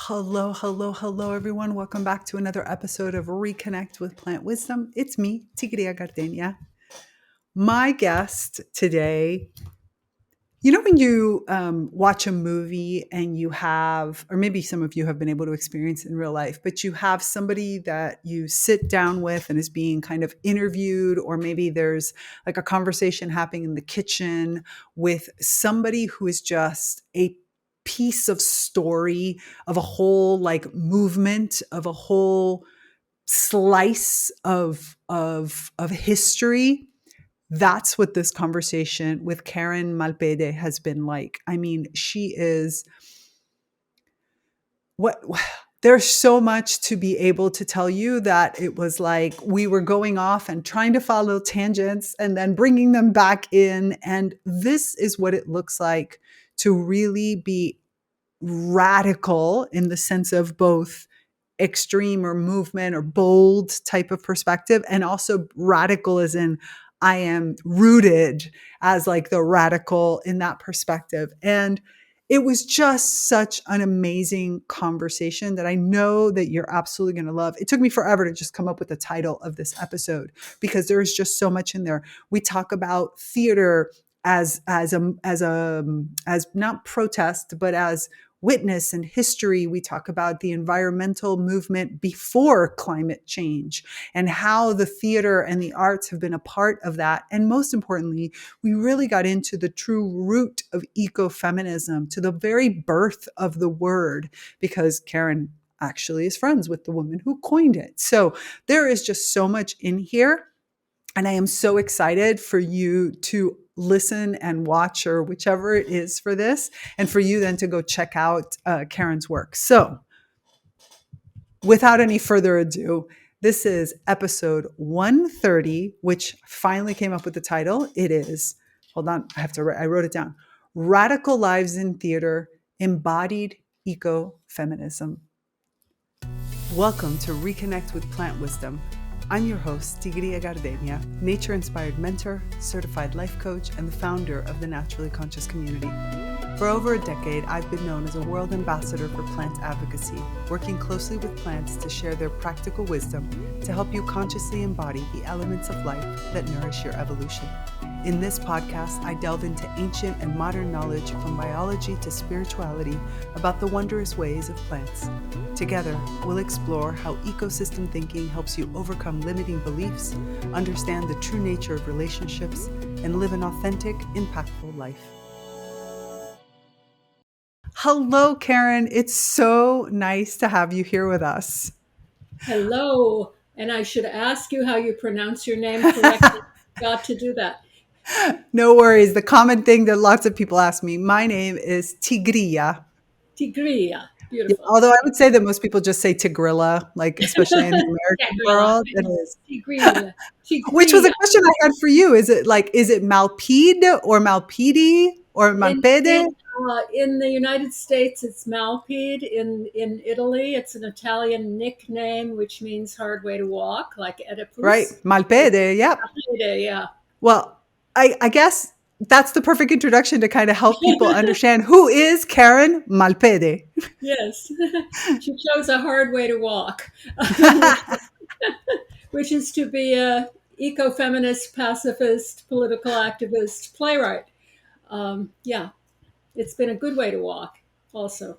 Hello, hello, hello, everyone. Welcome back to another episode of Reconnect with Plant Wisdom. It's me, Tigria Gardenia. My guest today, when you watch a movie and you have, or maybe some of you have been able to experience in real life, but you have somebody that you sit down with and is being kind of interviewed, or maybe there's like a conversation happening in the kitchen with somebody who is just a piece of story of a whole like movement of a whole slice of history. That's what this conversation with Karen Malpede has been like. I mean, she is what there's so much to be able to tell you that it was like we were going off and trying to follow tangents and then bringing them back in. And this is what it looks like to really be radical in the sense of both extreme or movement or bold type of perspective, and also radical as in I am rooted as like the radical in that perspective. And it was just such an amazing conversation that I know that you're absolutely going to love. It took me forever to just come up with the title of this episode because there is just so much in there. We talk about theater as not protest, but as witness and history. We talk about the environmental movement before climate change and how the theater and the arts have been a part of that. And most importantly, we really got into the true root of ecofeminism, to the very birth of the word, because Karen actually is friends with the woman who coined it. So there is just so much in here. And I am so excited for you to listen and watch, or whichever it is for this, and for you then to go check out Karen's work. So without any further ado, this is episode 130, which finally came up with the title. It is, hold on, I wrote it down. Radical Lives in Theater, Embodied Eco-Feminism. Welcome to Reconnect with Plant Wisdom. I'm your host, Tigria Gardenia, nature-inspired mentor, certified life coach, and the founder of the Naturally Conscious community. For over a decade, I've been known as a world ambassador for plant advocacy, working closely with plants to share their practical wisdom to help you consciously embody the elements of life that nourish your evolution. In this podcast, I delve into ancient and modern knowledge from biology to spirituality about the wondrous ways of plants. Together, we'll explore how ecosystem thinking helps you overcome limiting beliefs, understand the true nature of relationships, and live an authentic, impactful life. Hello, Karen. It's so nice to have you here with us. Hello. And I should ask you how you pronounce your name correctly. Got to do that. No worries. The common thing that lots of people ask me, my name is Tigria. Tigria. Yeah, Beautiful. although I would say that most people just say Tigrilla, like especially in the American Tigrilla. world, it is. Tigria. Which was a Tigria. question I had for you. Is it Malpede or Malpede or In Malpede? in in the United States, it's Malpede. In Italy, it's an Italian nickname which means hard way to walk, like Right. Oedipus. It's Malpede. Yep. Malpede, yeah. Well, I guess that's the perfect introduction to kind of help people understand who is Karen Malpede. Yes. She chose a hard way to walk, which is to be a eco-feminist, pacifist, political activist, playwright. Yeah, it's been a good way to walk also.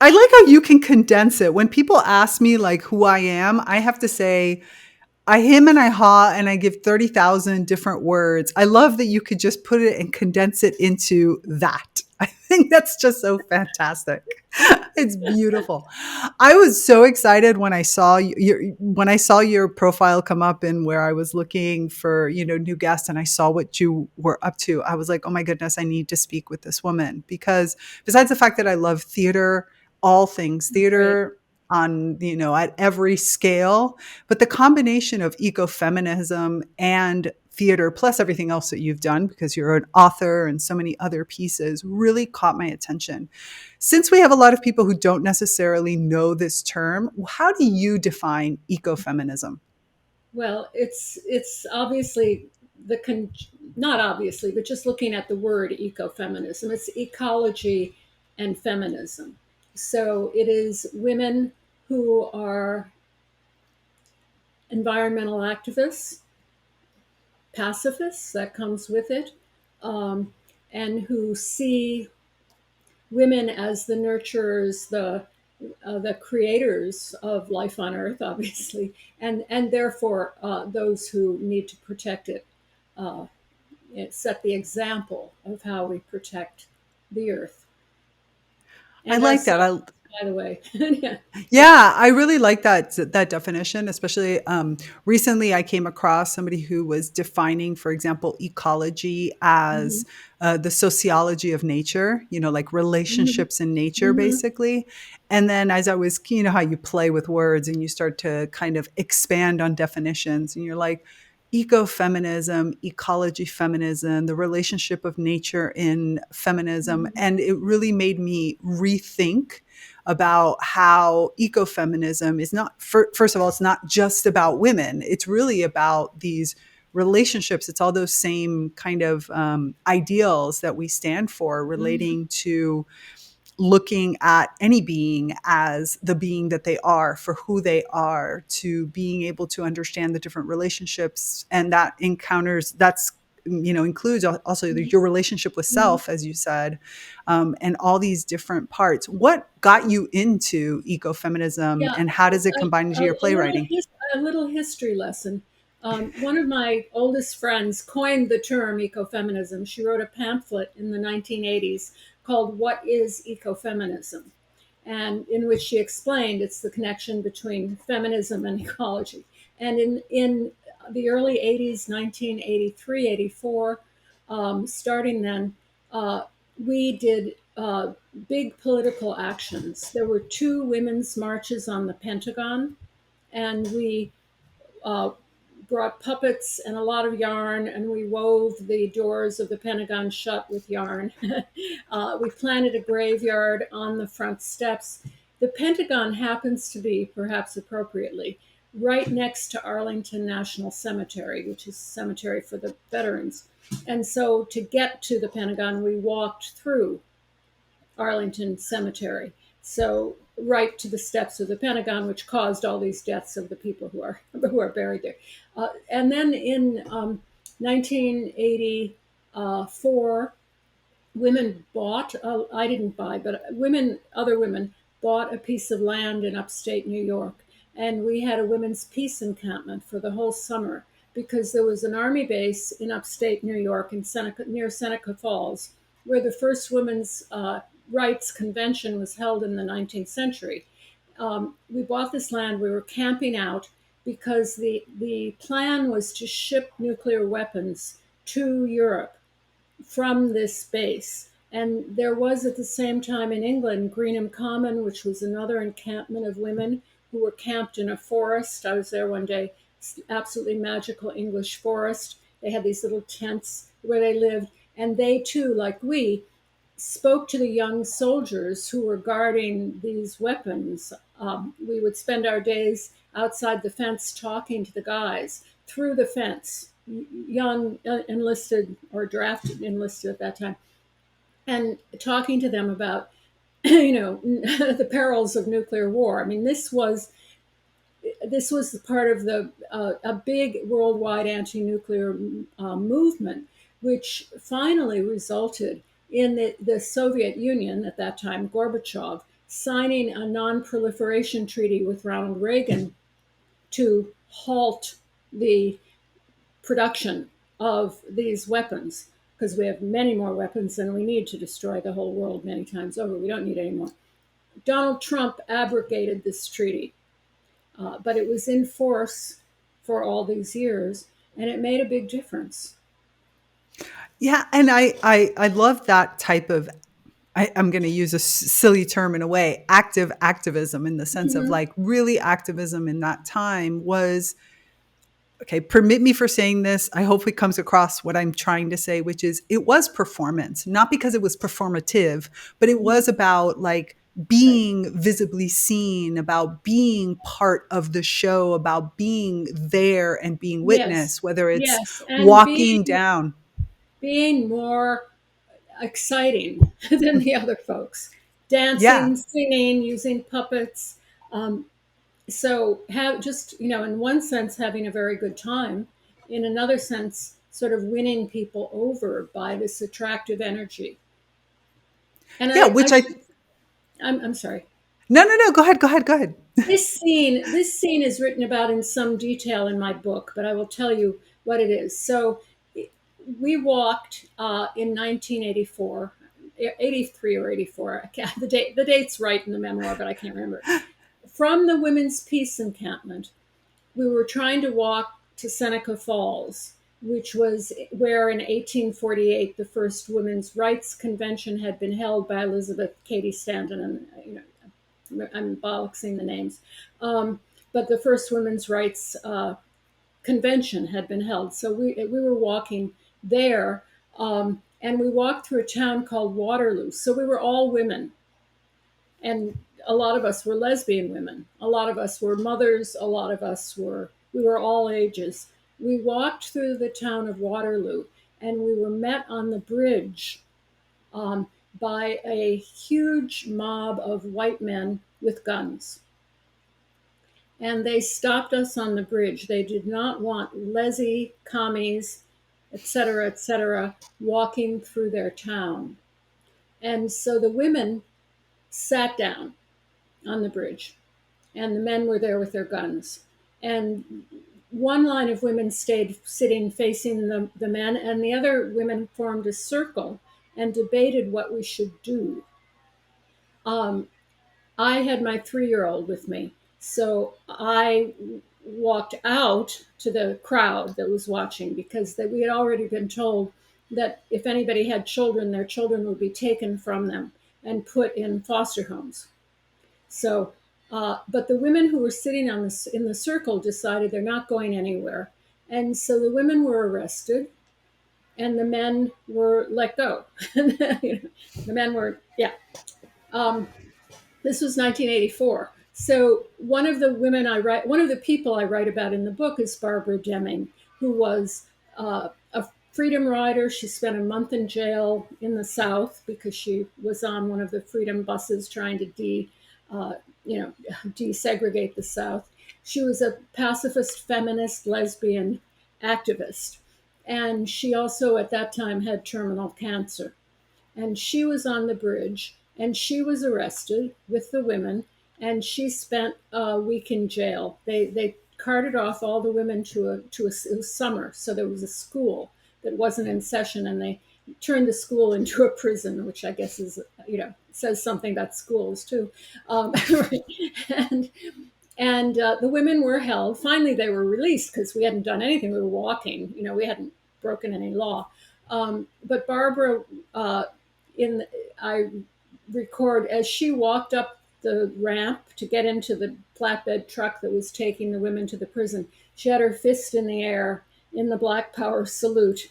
I like how you can condense it. When people ask me like who I am, I have to say I him and I ha and I give 30,000 different words. I love that you could just put it and condense it into that. I think that's just so fantastic. It's beautiful. I was so excited when I saw your profile come up and where I was looking for, new guests, and I saw what you were up to. I was like, "Oh my goodness, I need to speak with this woman," because besides the fact that I love theater, all things Right. theater on, at every scale, but the combination of ecofeminism and theater plus everything else that you've done, because you're an author and so many other pieces, really caught my attention. Since we have a lot of people who don't necessarily know this term, how do you define ecofeminism? Well, it's obviously not obviously, but just looking at the word ecofeminism, it's ecology and feminism. So it is women who are environmental activists, pacifists, that comes with it, um, and who see women as the nurturers, the creators of life on Earth, obviously, and therefore those who need to protect it. Uh, it set the example of how we protect the Earth I and like that. ourselves, by the way. Yeah. Yeah, I really like that definition. Especially recently, I came across somebody who was defining, for example, ecology Hmm. as the sociology of nature. Like Hmm. relationships in nature, Hmm. basically. And then, as I was, how you play with words and you start to kind of expand on definitions, and you're like, ecofeminism, ecology feminism, the relationship of nature in feminism, and it really made me rethink about how ecofeminism is not, first of all, it's not just about women. It's really about these relationships. It's all those same kind of ideals that we stand for, Hmm. relating to looking at any being as the being that they are, for who they are, to being able to understand the different relationships. And that's includes also your relationship with Hmm. self, as you said, and all these different parts. What got you into ecofeminism, Yeah, and how does it combine into your playwriting? a little history lesson. One of my oldest friends coined the term ecofeminism. She wrote a pamphlet in the 1980s called "What is Ecofeminism?" and in which she explained it's the connection between feminism and ecology. And in the early 80s, 1983, 84, starting then, we did big political actions. There were two women's marches on the Pentagon, and we uh, brought puppets and a lot of yarn, and we wove the doors of the Pentagon shut with yarn. We planted a graveyard on the front steps. The Pentagon happens to be, perhaps appropriately, right next to Arlington National Cemetery, which is a cemetery for the veterans. And so to get to the Pentagon, we walked through Arlington Cemetery. So right to the steps of the Pentagon, which caused all these deaths of the people who are buried there. And then in 1984, women bought. I didn't buy, but other women bought a piece of land in upstate New York, and we had a women's peace encampment for the whole summer because there was an army base in upstate New York in near Seneca Falls, where the first women's rights convention was held in the 19th century. We bought this land. We were camping out because the plan was to ship nuclear weapons to Europe from this base. And there was at the same time in England Greenham Common, which was another encampment of women who were camped in a forest. I was there one day, absolutely magical English forest. They had these little tents where they lived. And they too, like we, spoke to the young soldiers who were guarding these weapons. We would spend our days outside the fence talking to the guys through the fence, young enlisted or drafted enlisted at that time, and talking to them about the perils of nuclear war. I mean, this was part of a big worldwide anti-nuclear movement, which finally resulted in the Soviet Union at that time, Gorbachev, signing a non-proliferation treaty with Ronald Reagan to halt the production of these weapons, because we have many more weapons than we need to destroy the whole world many times over. We don't need any more. Donald Trump abrogated this treaty, but it was in force for all these years, and it made a big difference. Yeah, and I love that type of, I'm going to use a silly term in a way, active activism, in the sense of Mhm. like really activism in that time was, okay, permit me for saying this. I hope it comes across what I'm trying to say, which is it was performance, not because it was performative, but it Mhm. was about like Right. being visibly seen, about being part of the show, about being there and being Yes, witness, whether it's yes, and walking down. being more exciting than the other folks. Yeah. dancing, singing, using puppets. Um, so have just, in one sense, having a very good time, in another sense, sort of winning people over by this attractive energy. And Yeah, I which I should, I'm sorry. no, no, no, go ahead, go ahead, go ahead. This scene is written about in some detail in my book, but I will tell you what it is. So we walked in 1984, 83 or 84. The date's right in the memoir, but I can't remember. From the Women's Peace Encampment, we were trying to walk to Seneca Falls, which was where in 1848 the first women's rights convention had been held by Elizabeth Cady Stanton, and I'm bollocking the names. But the first women's rights convention had been held. So we were walking there, and we walked through a town called Waterloo. So we were all women, and a lot of us were lesbian women. A lot of us were mothers. A lot of us we were all ages. We walked through the town of Waterloo, and we were met on the bridge um, by a huge mob of white men with guns. And they stopped us on the bridge. They did not want lessee, commies, et cetera, walking through their town. And so the women sat down on the bridge, and the men were there with their guns. And one line of women stayed sitting facing the men, and the other women formed a circle and debated what we should do. Um, I had my 3-year-old with me. So I walked out to the crowd that was watching because we had already been told that if anybody had children, their children would be taken from them and put in foster homes. So, but the women who were sitting in the circle decided they're not going anywhere. And so the women were arrested and the men were let go. The men were, yeah. Um, This was 1984. So one of the people I write about in the book is Barbara Deming, who was a freedom rider. She spent a month in jail in the South because she was on one of the freedom buses trying to uh, you know, desegregate the South. She was a pacifist, feminist, lesbian activist, and she also at that time had terminal cancer, and she was on the bridge and she was arrested with the women, and she spent a week in jail. They carted off all the women it was summer, so there was a school that wasn't in session, and they turned the school into a prison, which I guess is, says something about schools too. Right. and the women were held. Finally, they were released because we hadn't done anything. We were walking. We hadn't broken any law. But Barbara, in I record as she walked up the ramp to get into the flatbed truck that was taking the women to the prison. She had her fist in the air in the Black Power salute.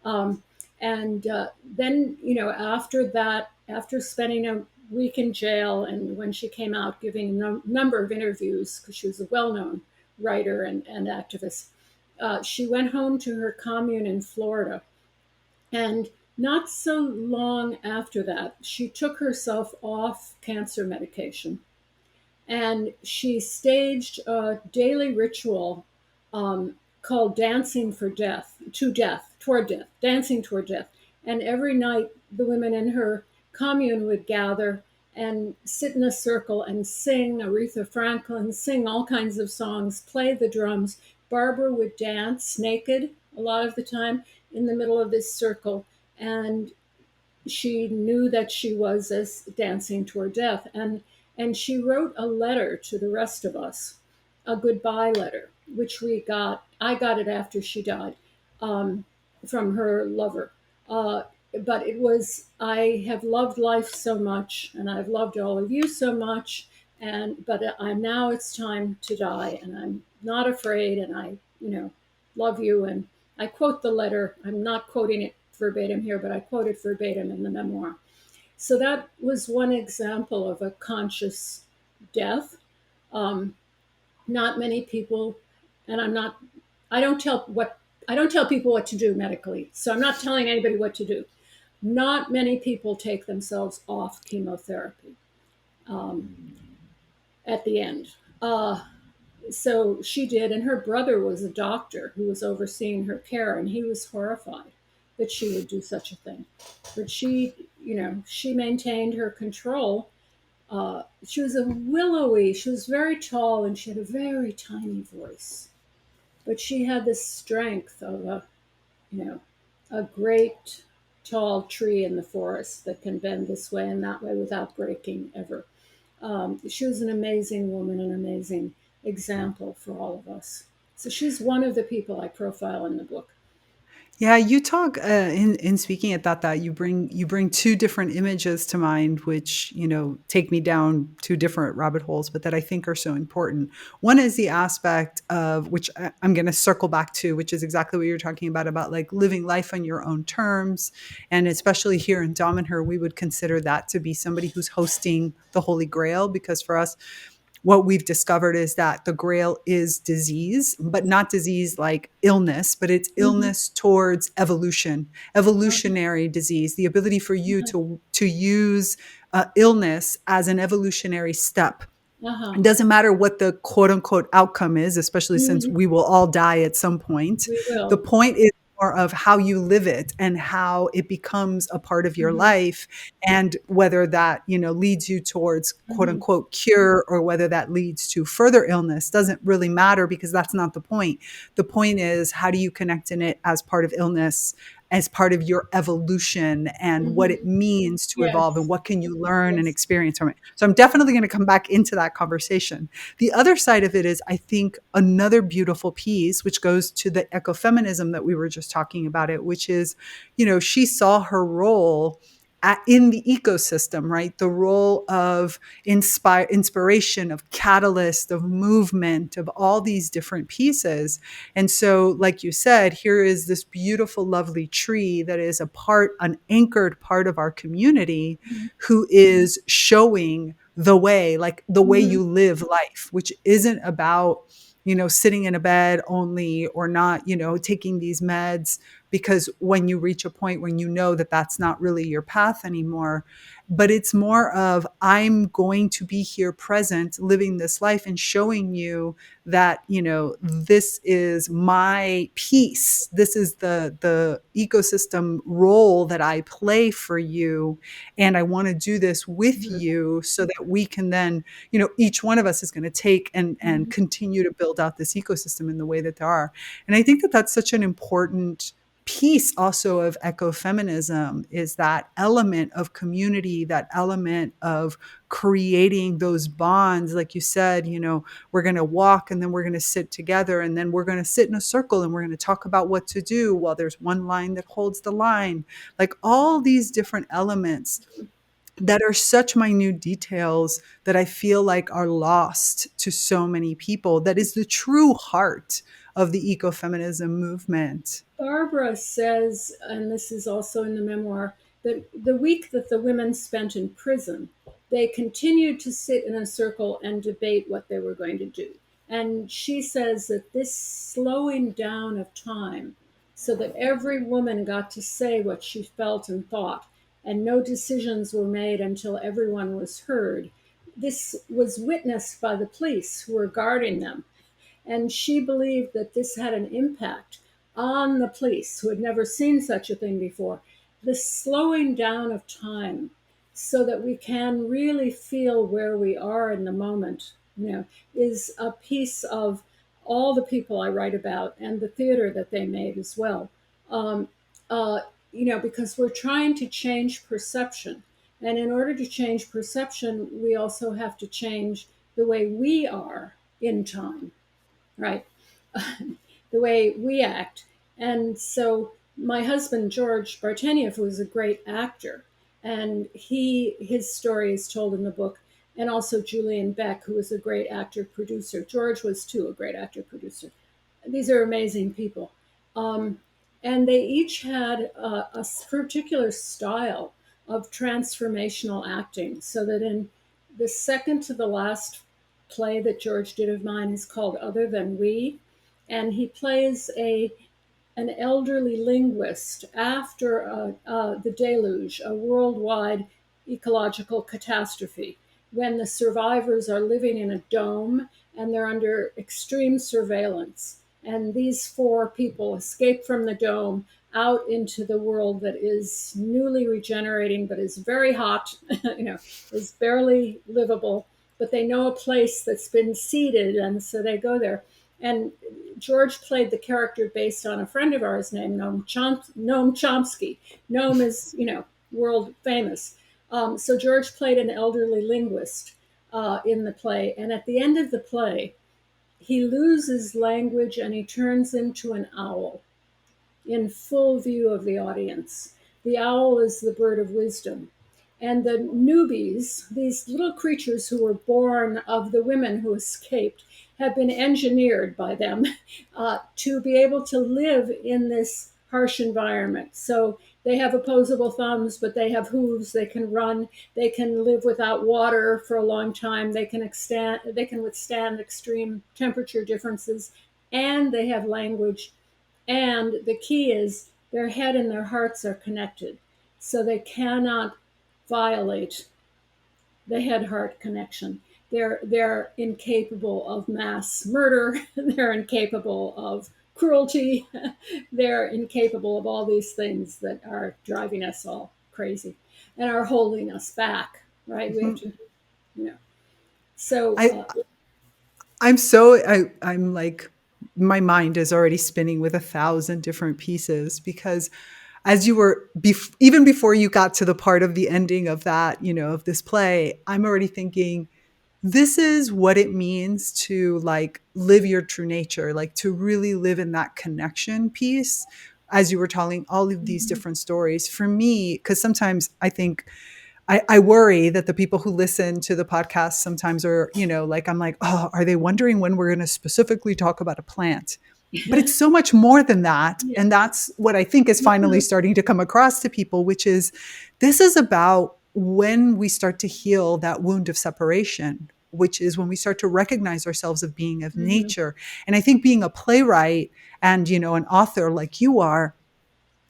Um, and then, after that, after spending a week in jail, and when she came out giving a number of interviews, because she was a well known writer and activist, she went home to her commune in Florida. And not so long after that, she took herself off cancer medication, and she staged a daily ritual called Dancing for Death, to Death, toward Death, Dancing Toward Death. And every night, the women in her commune would gather and sit in a circle and sing Aretha Franklin, sing all kinds of songs, play the drums. Barbara would dance naked a lot of the time in the middle of this circle. And she knew that she was as dancing toward death, and she wrote a letter to the rest of us, a goodbye letter, which I got it after she died, um, from her lover. But it was, I have loved life so much, and I've loved all of you so much, but I'm now, it's time to die, and I'm not afraid, and I love you. And I quote the letter. I'm not quoting it verbatim here, but I quote it verbatim in the memoir. So that was one example of a conscious death. Um, Not many people, and I don't tell people what to do medically. So I'm not telling anybody what to do. Not many people take themselves off chemotherapy um, at the end. So she did, and her brother was a doctor who was overseeing her care, and he was horrified that she would do such a thing. But she maintained her control. She was a willowy, she was very tall, and she had a very tiny voice. But she had the strength of you know, a great tall tree in the forest that can bend this way and that way without breaking ever. She was an amazing woman, an amazing example for all of us. So she's one of the people I profile in the book. Yeah, you talk in speaking at that you bring two different images to mind, which take me down two different rabbit holes, but that I think are so important. One is the aspect of which I'm going to circle back to, which is exactly what you're talking about like living life on your own terms, and especially here in Dominher, we would consider that to be somebody who's hosting the Holy Grail, because for us, what we've discovered is that the grail is disease, but not disease like illness, but it's Mm-hmm. illness towards evolution, evolutionary disease, the ability for you to use illness as an evolutionary step. Uh-huh. It doesn't matter what the quote unquote outcome is, especially since Mm-hmm. we will all die at some point. We The will. point is more of how you live it and how it becomes a part of your Mm-hmm. life, and whether that, leads you towards quote Mm-hmm. unquote cure, or whether that leads to further illness doesn't really matter, because that's not the point. The point is, how do you connect in it as part of illness, as part of your evolution, and what it Mm-hmm. means to evolve, and Yes. what can you learn and Yes. experience from it. So I'm definitely going to come back into that conversation. The other side of it is, I think, another beautiful piece, which goes to the ecofeminism that we were just talking about it, which is, she saw her role in the ecosystem, right? The role of inspiration, of catalyst, of movement, of all these different pieces. And so, like you said, here is this beautiful, lovely tree that is an anchored part of our community, who is showing the way, like the way Mm-hmm. you live life, which isn't about, sitting in a bed only, or not, taking these meds, because when you reach a point when you know that that's not really your path anymore, but it's more of, I'm going to be here present, living this life and showing you that, this is my piece. This is the ecosystem role that I play for you. And I want to do this with Mm-hmm. you so that we can then, each one of us is going to take and Mm-hmm. continue to build out this ecosystem in the way that there are. And I think that that's such an important piece also of ecofeminism, is that element of community, that element of creating those bonds. Like you said, we're going to walk, and then we're going to sit together, and then we're going to sit in a circle, and we're going to talk about what to do while there's one line that holds the line. Like all these different elements that are such minute details that I feel like are lost to so many people. That is the true heart of the ecofeminism movement. Barbara says, and this is also in the memoir, that the week that the women spent in prison, they continued to sit in a circle and debate what they were going to do. And she says that this slowing down of time, so that every woman got to say what she felt and thought, and no decisions were made until everyone was heard, this was witnessed by the police who were guarding them. And she believed that this had an impact on the police who had never seen such a thing before. The slowing down of time so that we can really feel where we are in the moment, is a piece of all the people I write about and the theater that they made as well. Um, uh, because we're trying to change perception. And in order to change perception, we also have to change the way we are in time, right? The way we act. And so my husband, George Bartenieff, was a great actor. And his story is told in the book. And also Julian Beck, who was a great actor producer. George was too a great actor producer. These are amazing people. Um, and they each had a particular style of transformational acting, so that in the second to the last play that George did of mine is called Other Than We. And he plays an elderly linguist after the deluge, a worldwide ecological catastrophe, when the survivors are living in a dome and they're under extreme surveillance. And these four people escape from the dome out into the world that is newly regenerating, but is very hot, is barely livable. But they know a place that's been seeded, and so they go there. And George played the character based on a friend of ours named Noam Chomsky. Noam is, world famous. So George played an elderly linguist in the play. And at the end of the play, he loses language and he turns into an owl in full view of the audience. The owl is the bird of wisdom. And the newbies, these little creatures who were born of the women who escaped, have been engineered by them to be able to live in this harsh environment. So they have opposable thumbs, but they have hooves. They can run. They can live without water for a long time. They can withstand extreme temperature differences, and they have language. And the key is their head and their hearts are connected. So they cannot violate the head heart connection. They're incapable of mass murder. They're incapable of cruelty. They're incapable of all these things that are driving us all crazy and are holding us back, right? We have to, you know. So, I I'm like, my mind is already spinning with 1,000 different pieces, because as you were even before you got to the part of the ending of that, of this play, I'm already thinking, this is what it means to like live your true nature, like to really live in that connection piece. As you were telling all of these mhm, different stories for me, because sometimes I think I worry that the people who listen to the podcast sometimes are, like, I'm like, oh, are they wondering when we're going to specifically talk about a plant? But it's so much more than that. yeah, And that's what I think is finally mhm, starting to come across to people, which is this is about when we start to heal that wound of separation, which is when we start to recognize ourselves of being of mhm, nature. And I think being a playwright and, an author like you are,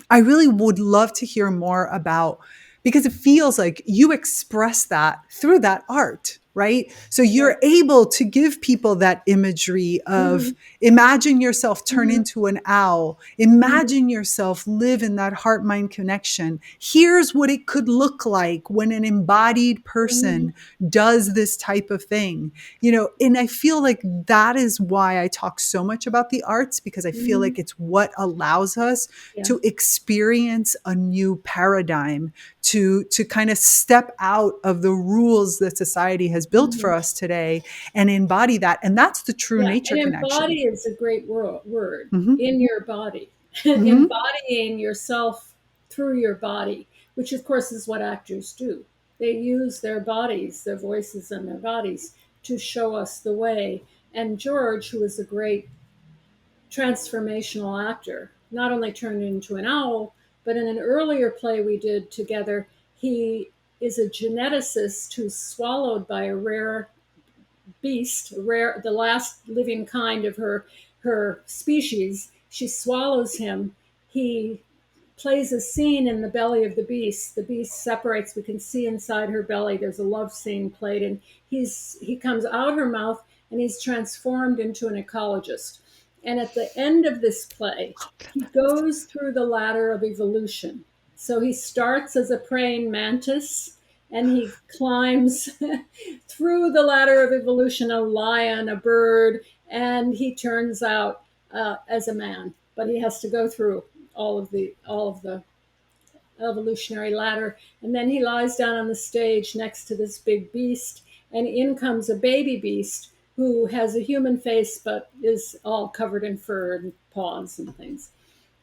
I really would love to hear more about, because it feels like you express that through that art, right? So right, you're able to give people that imagery of mhm, imagine yourself turn mhm, into an owl, mhm, imagine yourself live in that heart mind connection. Here's what it could look like when an embodied mhm, person does this type of thing. And I feel like that is why I talk so much about the arts, because I feel mhm, like it's what allows us yeah, to experience a new paradigm, to kind of step out of the rules that society has built for mhm. us today and embody that. And that's the true Yeah, nature and connection. embody is a great word Hmm. in your body, Hmm. embodying yourself through your body, which of course is what actors do. They use their bodies, their voices, and their bodies to show us the way. And George, who is a great transformational actor, not only turned into an owl, but in an earlier play we did together, he is a geneticist who's swallowed by a rare beast, rare, the last living kind of her species. She swallows him. He plays a scene in the belly of the beast. The beast separates. We can see inside her belly. There's a love scene played, and he comes out her mouth, and he's transformed into an ecologist. And at the end of this play, he goes through the ladder of evolution. So he starts as a praying mantis, and he climbs through the ladder of evolution, a lion, a bird, and he turns out as a man. But he has to go through all of the evolutionary ladder, and then he lies down on the stage next to this big beast, and in comes a baby beast who has a human face but is all covered in fur and paws and things,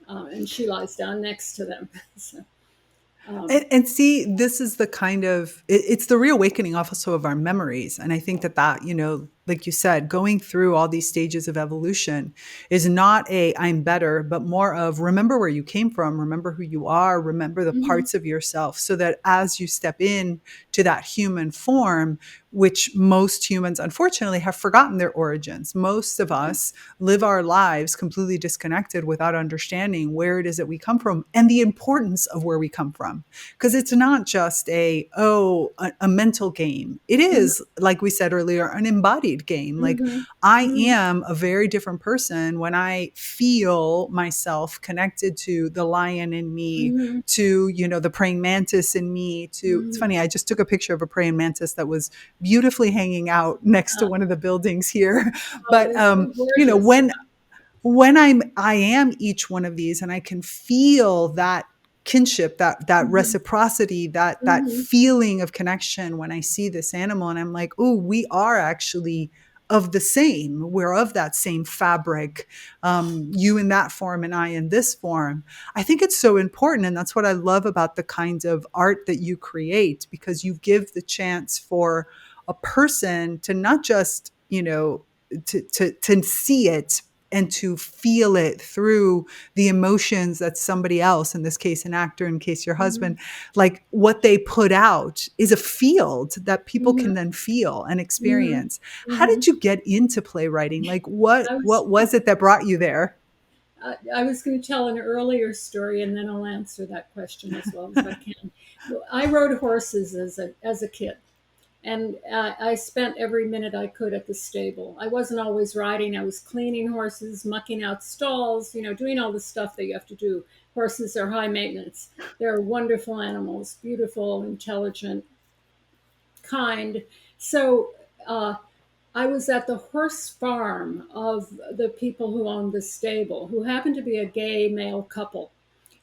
and she lies down next to them. So, And see, this is the kind of, it's the reawakening also of our memories. And I think that, like you said, going through all these stages of evolution is not a I'm better, but more of remember where you came from, remember who you are, remember the Mm-hmm. parts of yourself, so that as you step in to that human form, which most humans unfortunately have forgotten their origins. Most of us live our lives completely disconnected without understanding where it is that we come from and the importance of where we come from. Because it's not just a mental game. It Mm-hmm. is, like we said earlier, an embodied game. Like Mm-hmm. I Mm-hmm. am a very different person when I feel myself connected to the lion in me, Mm-hmm. to, the praying mantis in me, to, it's Mm-hmm. funny, I just took a picture of a praying mantis that was beautifully hanging out next to one of the buildings here. Oh, But they're so you know, gorgeous. when I am each one of these and I can feel that kinship, that Mm-hmm. reciprocity, that Mm-hmm. feeling of connection when I see this animal and I'm like, oh, we are actually of the same. We're of that same fabric. You in that form and I in this form. I think it's so important. And that's what I love about the kinds of art that you create, because you give the chance for a person to not just, to see it and to feel it through the emotions that somebody else, in this case an actor, in case your Mm-hmm. husband, like what they put out is a field that people Mm-hmm. can then feel and Mm-hmm. experience. How Mm-hmm. did you get into playwriting? Like what I was what was it that brought you there? I was going to tell an earlier story, and then I'll answer that question as well as I can. Well, I rode horses as a kid, and I spent every minute I could at the stable. I wasn't always riding; I was cleaning horses, mucking out stalls, doing all the stuff that you have to do. Horses are high maintenance. They're wonderful animals, beautiful, intelligent, kind. So. I was at the horse farm of the people who owned the stable, who happened to be a gay male couple.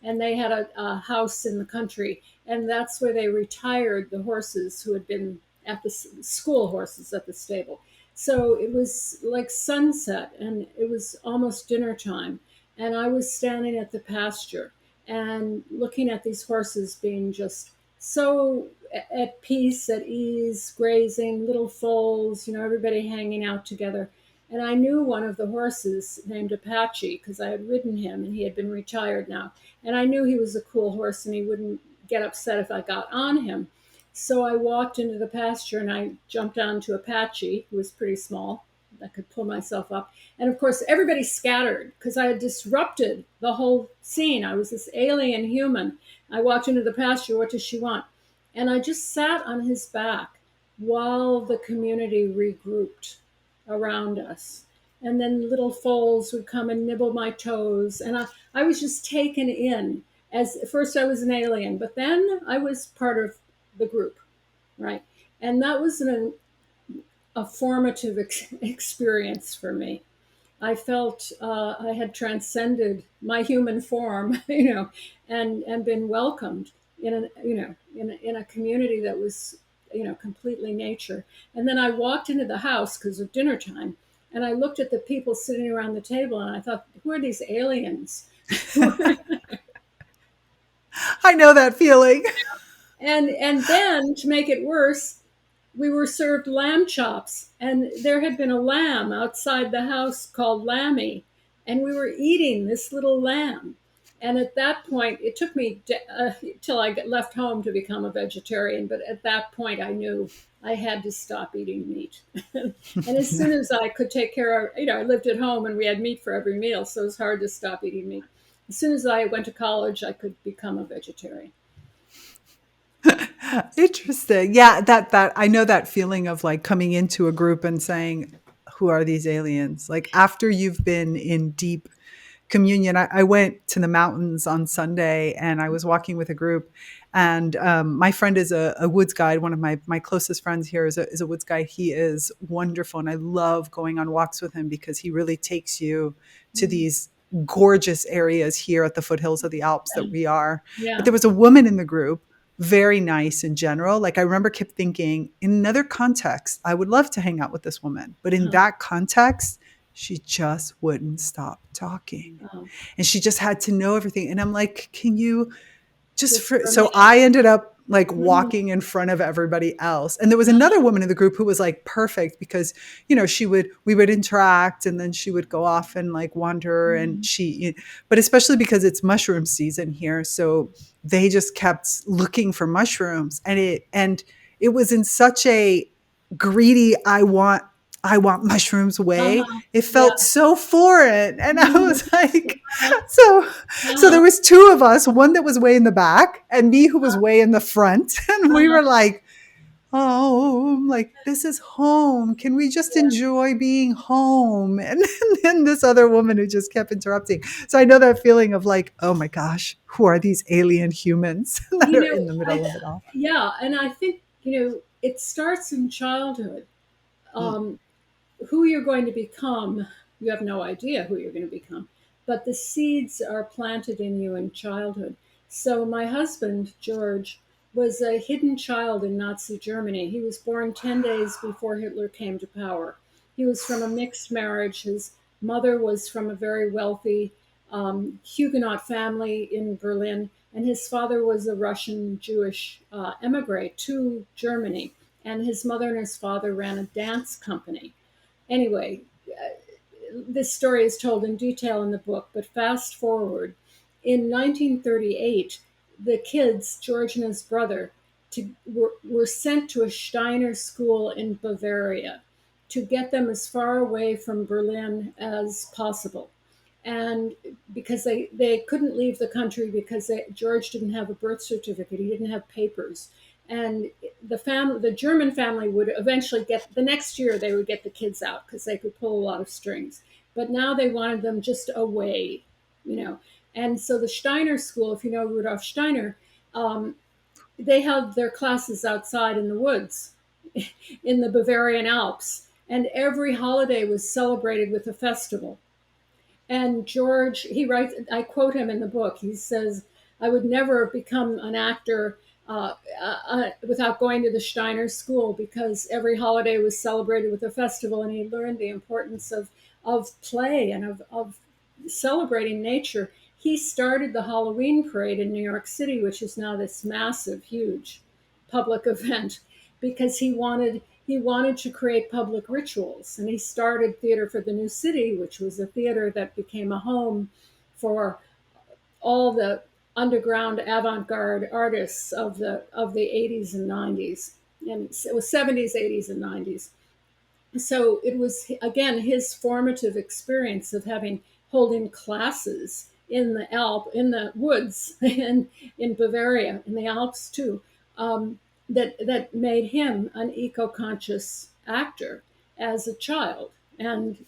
And they had a house in the country. And that's where they retired the horses who had been at the school horses at the stable. So it was like sunset and it was almost dinner time. And I was standing at the pasture and looking at these horses being just so at peace, at ease, grazing, little foals, everybody hanging out together. And I knew one of the horses named Apache because I had ridden him and he had been retired now. And I knew he was a cool horse and he wouldn't get upset if I got on him. So I walked into the pasture and I jumped onto Apache, who was pretty small. I could pull myself up. And of course, everybody scattered because I had disrupted the whole scene. I was this alien human. I walked into the pasture. What does she want? And I just sat on his back while the community regrouped around us. And then little foals would come and nibble my toes. And I was just taken in. As first I was an alien, but then I was part of the group, right? And that was a formative experience for me. I felt I had transcended my human form, and been welcomed in a community that was, completely nature. And then I walked into the house because of dinner time, and I looked at the people sitting around the table, and I thought, who are these aliens? I know that feeling. And then to make it worse, we were served lamb chops, and there had been a lamb outside the house called Lammy, and we were eating this little lamb. And at that point, it took me till I left home to become a vegetarian. But at that point, I knew I had to stop eating meat. And as soon as I could take care of, I lived at home and we had meat for every meal, so it was hard to stop eating meat. As soon as I went to college, I could become a vegetarian. Interesting. Yeah, that I know that feeling of like coming into a group and saying, who are these aliens? Like after you've been in deep communion. I went to the mountains on Sunday and I was walking with a group. And my friend is a woods guide. One of my closest friends here is a woods guide. He is wonderful. And I love going on walks with him because he really takes you to Mm. these gorgeous areas here at the foothills of the Alps that we are. But Yeah. there was a woman in the group, very nice in general. Like I remember kept thinking, in another context, I would love to hang out with this woman. But in Uh, that context, she just wouldn't stop talking. um, And she just had to know everything. And I'm like, can you just just for, for a so minute. I ended up like Mm, walking in front of everybody else. And there was another uh-huh, woman in the group who was like perfect because, we would interact and then she would go off and like wander and mm, but especially because it's mushroom season here. So they just kept looking for mushrooms and it was in such a greedy, I want mushrooms way. uh-huh, It yeah, felt so foreign. And I mhm, was like, uh-huh, so so there uh-huh, was two of us, one that was way in the back and me who was way in the front. And we uh-huh, were like, oh, like this is home. Can we just yeah. enjoy being home? And then this other woman who just kept interrupting. So I know that feeling of like, oh my gosh, who are these alien humans that You are know, in the middle of it all? yeah, and I think, it starts in childhood. Mm. Um, who you're going to become, you have no idea who you're going to become, but the seeds are planted in you in childhood. So my husband, George, was a hidden child in Nazi Germany. He was born 10 days before Hitler came to power. He was from a mixed marriage. His mother was from a very wealthy Huguenot family in Berlin, and his father was a Russian Jewish emigre to Germany. And his mother and his father ran a dance company. Anyway, this story is told in detail in the book, but fast forward. In 1938, the kids, George and his brother, were sent to a Steiner school in Bavaria to get them as far away from Berlin as possible. And because they couldn't leave the country because George didn't have a birth certificate, he didn't have papers. And the German family would eventually get the next year they would get the kids out because they could pull a lot of strings. But now they wanted them just away, you know. And so the Steiner school, if you know Rudolf Steiner, um, they held their classes outside in the woods in the Bavarian Alps. And every holiday was celebrated with a festival. And George, he writes, I quote him in the book. He says, I would never have become an actor without going to the Steiner School because every holiday was celebrated with a festival, and he learned the importance of play and of celebrating nature. He started the Halloween parade in New York City, which is now this massive, huge public event, because he wanted to create public rituals. And he started Theater for the New City, which was a theater that became a home for all the underground avant-garde artists of the 80s and 90s. And it was 70s, 80s, and 90s. So it was again his formative experience of holding classes in the woods in Bavaria, in the Alps too, that made him an eco-conscious actor as a child. And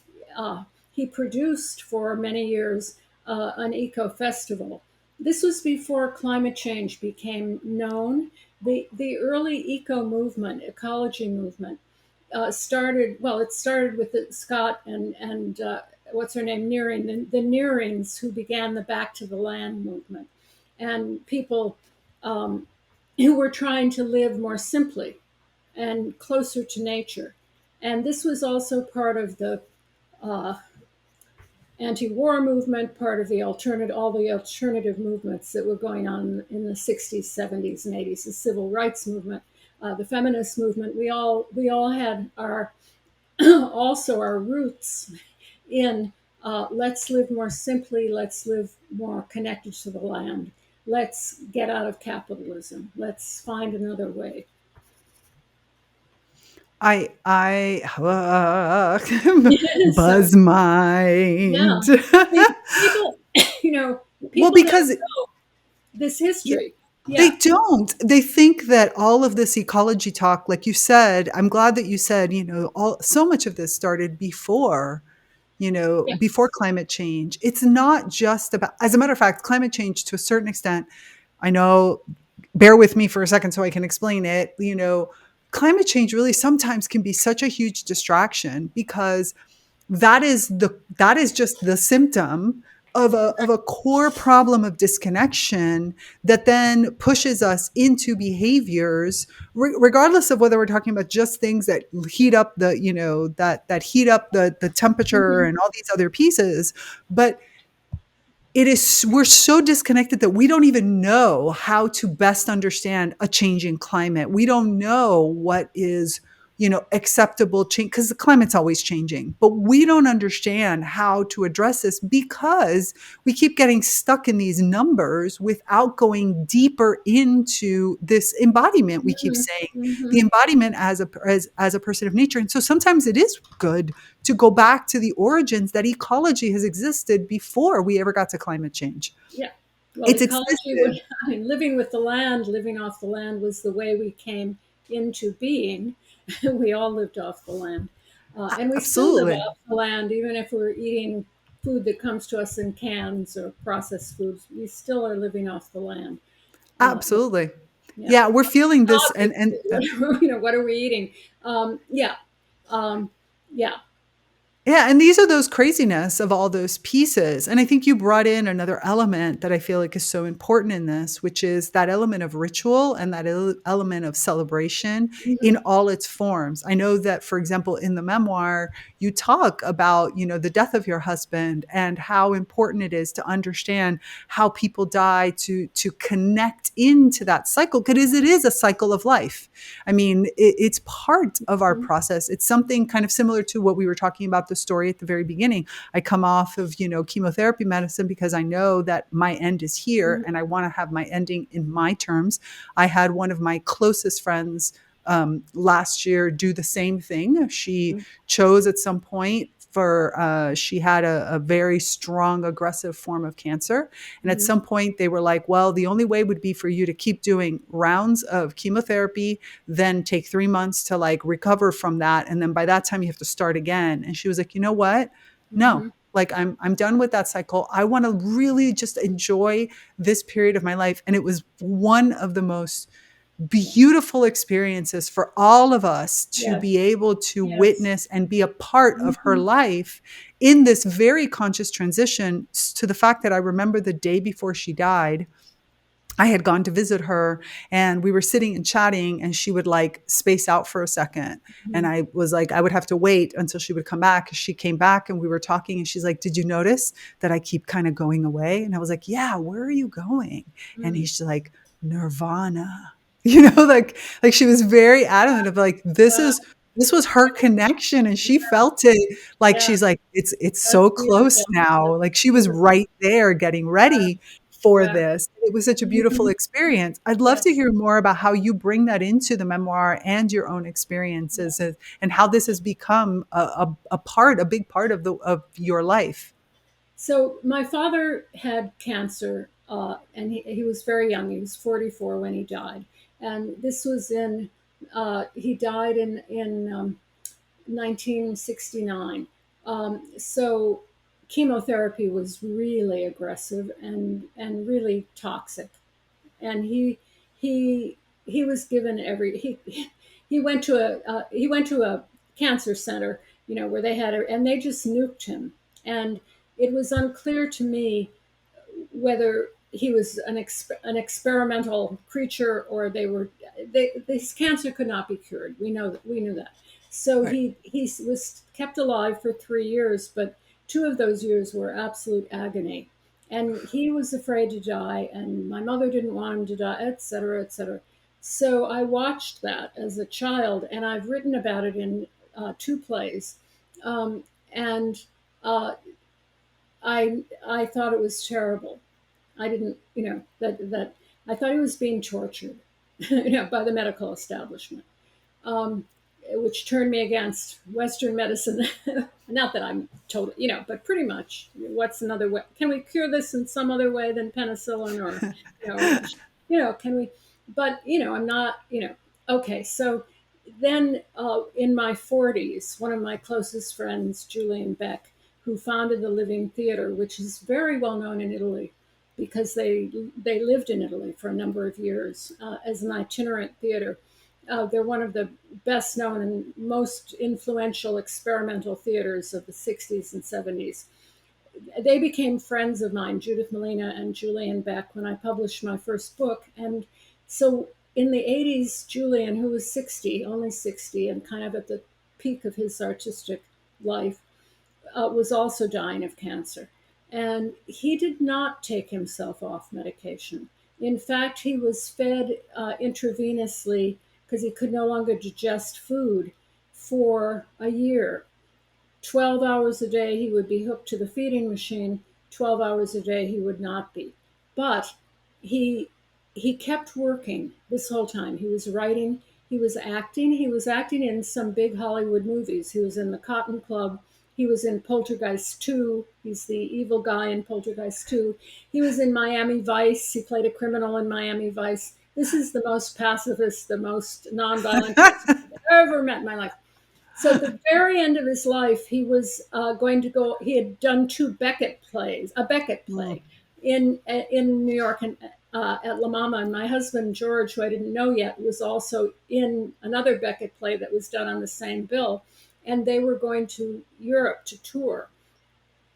he produced for many years an eco festival. This was before climate change became known. The early eco movement, ecology movement, started. Well, it started with Scott and what's her name, Nearing, the Nearings, who began the Back to the Land movement, and people who were trying to live more simply and closer to nature. And this was also part of the uh, anti-war movement, part of all the alternative movements that were going on in the 60s, 70s, and 80s, the civil rights movement, the feminist movement. We all had our also our roots in let's live more simply, let's live more connected to the land, let's get out of capitalism, let's find another way. I So buzz yeah, mind. people, you know, Well, people don't because know this yeah, history. they Yeah, don't. They think that all of this ecology talk, like you said, I'm glad that you said, all so much of this started yeah, before climate change. It's not just about, as a matter of fact, climate change to a certain extent, I know, bear with me for a second so I can explain it. Climate change really sometimes can be such a huge distraction because that is just the symptom of a core problem of disconnection that then pushes us into behaviors, regardless of whether we're talking about just things that heat up that heat up the temperature mhm, and all these other pieces. But it is, we're so disconnected that we don't even know how to best understand a changing climate. We don't know what is, acceptable change, because the climate's always changing, but we don't understand how to address this because we keep getting stuck in these numbers without going deeper into this embodiment. We keep Mhm, saying the mhm. embodiment as a person of nature. And so sometimes it is good to go back to the origins, that ecology has existed before we ever got to climate change. Yeah. Well, It's ecology existed. was, I mean, living with the land, living off the land was the way we came into being. We all lived off the land. And we still live Absolutely. off the land, even if we're eating food that comes to us in cans or processed foods, we still are living off the land. Yeah, Absolutely. yeah. Yeah, we're feeling this, and Obviously, what are we eating? Yeah, um, yeah. yeah, and these are those craziness of all those pieces. And I think you brought in another element that I feel like is so important in this, which is that element of ritual and that element of celebration in Mhm, all its forms. I know that, for example, in the memoir, you talk about, the death of your husband and how important it is to understand how people die, to connect into that cycle, because it is a cycle of life. I mean, it's part of our mhm, process. It's something kind of similar to what we were talking about, the story at the very beginning. I come off of, chemotherapy medicine because I know that my end is here mhm, and I want to have my ending in my terms. I had one of my closest friends last year do the same thing. She mhm, chose at some point for she had a very strong aggressive form of cancer, and at mhm, some point they were like, well, the only way would be for you to keep doing rounds of chemotherapy, then take 3 months to like recover from that, and then by that time you have to start again. And she was like, you know what, no, mhm. like I'm done with that cycle. I want to really just enjoy this period of my life. And it was one of the most beautiful experiences for all of us to Yes, be able to yes. witness and be a part of her Mhm, life in this very conscious transition, to the fact that I remember the day before she died, I had gone to visit her and we were sitting and chatting, and she would like space out for a second. And mhm, I was like, I would have to wait until she would come back. She came back and we were talking, and she's like, did you notice that I keep kind of going away? And I was like, yeah, where are you going? And mm. he's like, nirvana. Like she was very adamant of like, Wow, this was her connection, and she felt it. Like yeah, she's like, it's that's so close beautiful. now. That's Like she was beautiful. right there getting Yeah, ready for yeah. this. It was such a beautiful Mhm. experience. I'd love to Yes, hear more about how you bring that into the memoir and your own experiences, yes. and how this has become a big part of your life. So my father had cancer, and he was very young. He was 44 when he died, and this was in he died in 1969. So chemotherapy was really aggressive and really toxic, and he he was given every he went to he went to a cancer center, where they had a, and they just nuked him, and it was unclear to me whether he was an experimental creature, or his cancer could not be cured. We knew that. So Right. he was kept alive for 3 years, but 2 of those years were absolute agony, and he was afraid to die, and my mother didn't want him to die, et cetera, et cetera. So I watched that as a child, and I've written about it in two plays, um, and uh, I thought it was terrible. I didn't, that I thought he was being tortured, by the medical establishment, um, which turned me against Western medicine. Not that I'm totally, but pretty much. What's another way? Can we cure this in some other way than penicillin, or, can we? But I'm not, Okay, so then in my 40s, one of my closest friends, Julian Beck, who founded the Living Theater, which is very well known in Italy because they lived in Italy for a number of years as an itinerant theater. They're one of the best known and most influential experimental theaters of the 60s and 70s. They became friends of mine, Judith Molina and Julian Beck, when I published my first book. And so in the 80s, Julian, who was 60, only 60, and kind of at the peak of his artistic life, was also dying of cancer. And he did not take himself off medication. In fact, he was fed intravenously because he could no longer digest food for a year. 12 hours a day he would be hooked to the feeding machine, 12 hours a day he would not be. But he he kept working this whole time. He was writing, he was acting in some big Hollywood movies. He was in The Cotton Club, he was in Poltergeist 2. He's the evil guy in Poltergeist 2. He was in Miami Vice. He played a criminal in Miami Vice. This is the most pacifist, the most nonviolent person I've ever met in my life. So at the very end of his life, he was going to go. He had done two Beckett plays, a Beckett Mm. play in New York and at La Mama. And my husband George, who I didn't know yet, was also in another Beckett play that was done on the same bill. And they were going to Europe to tour.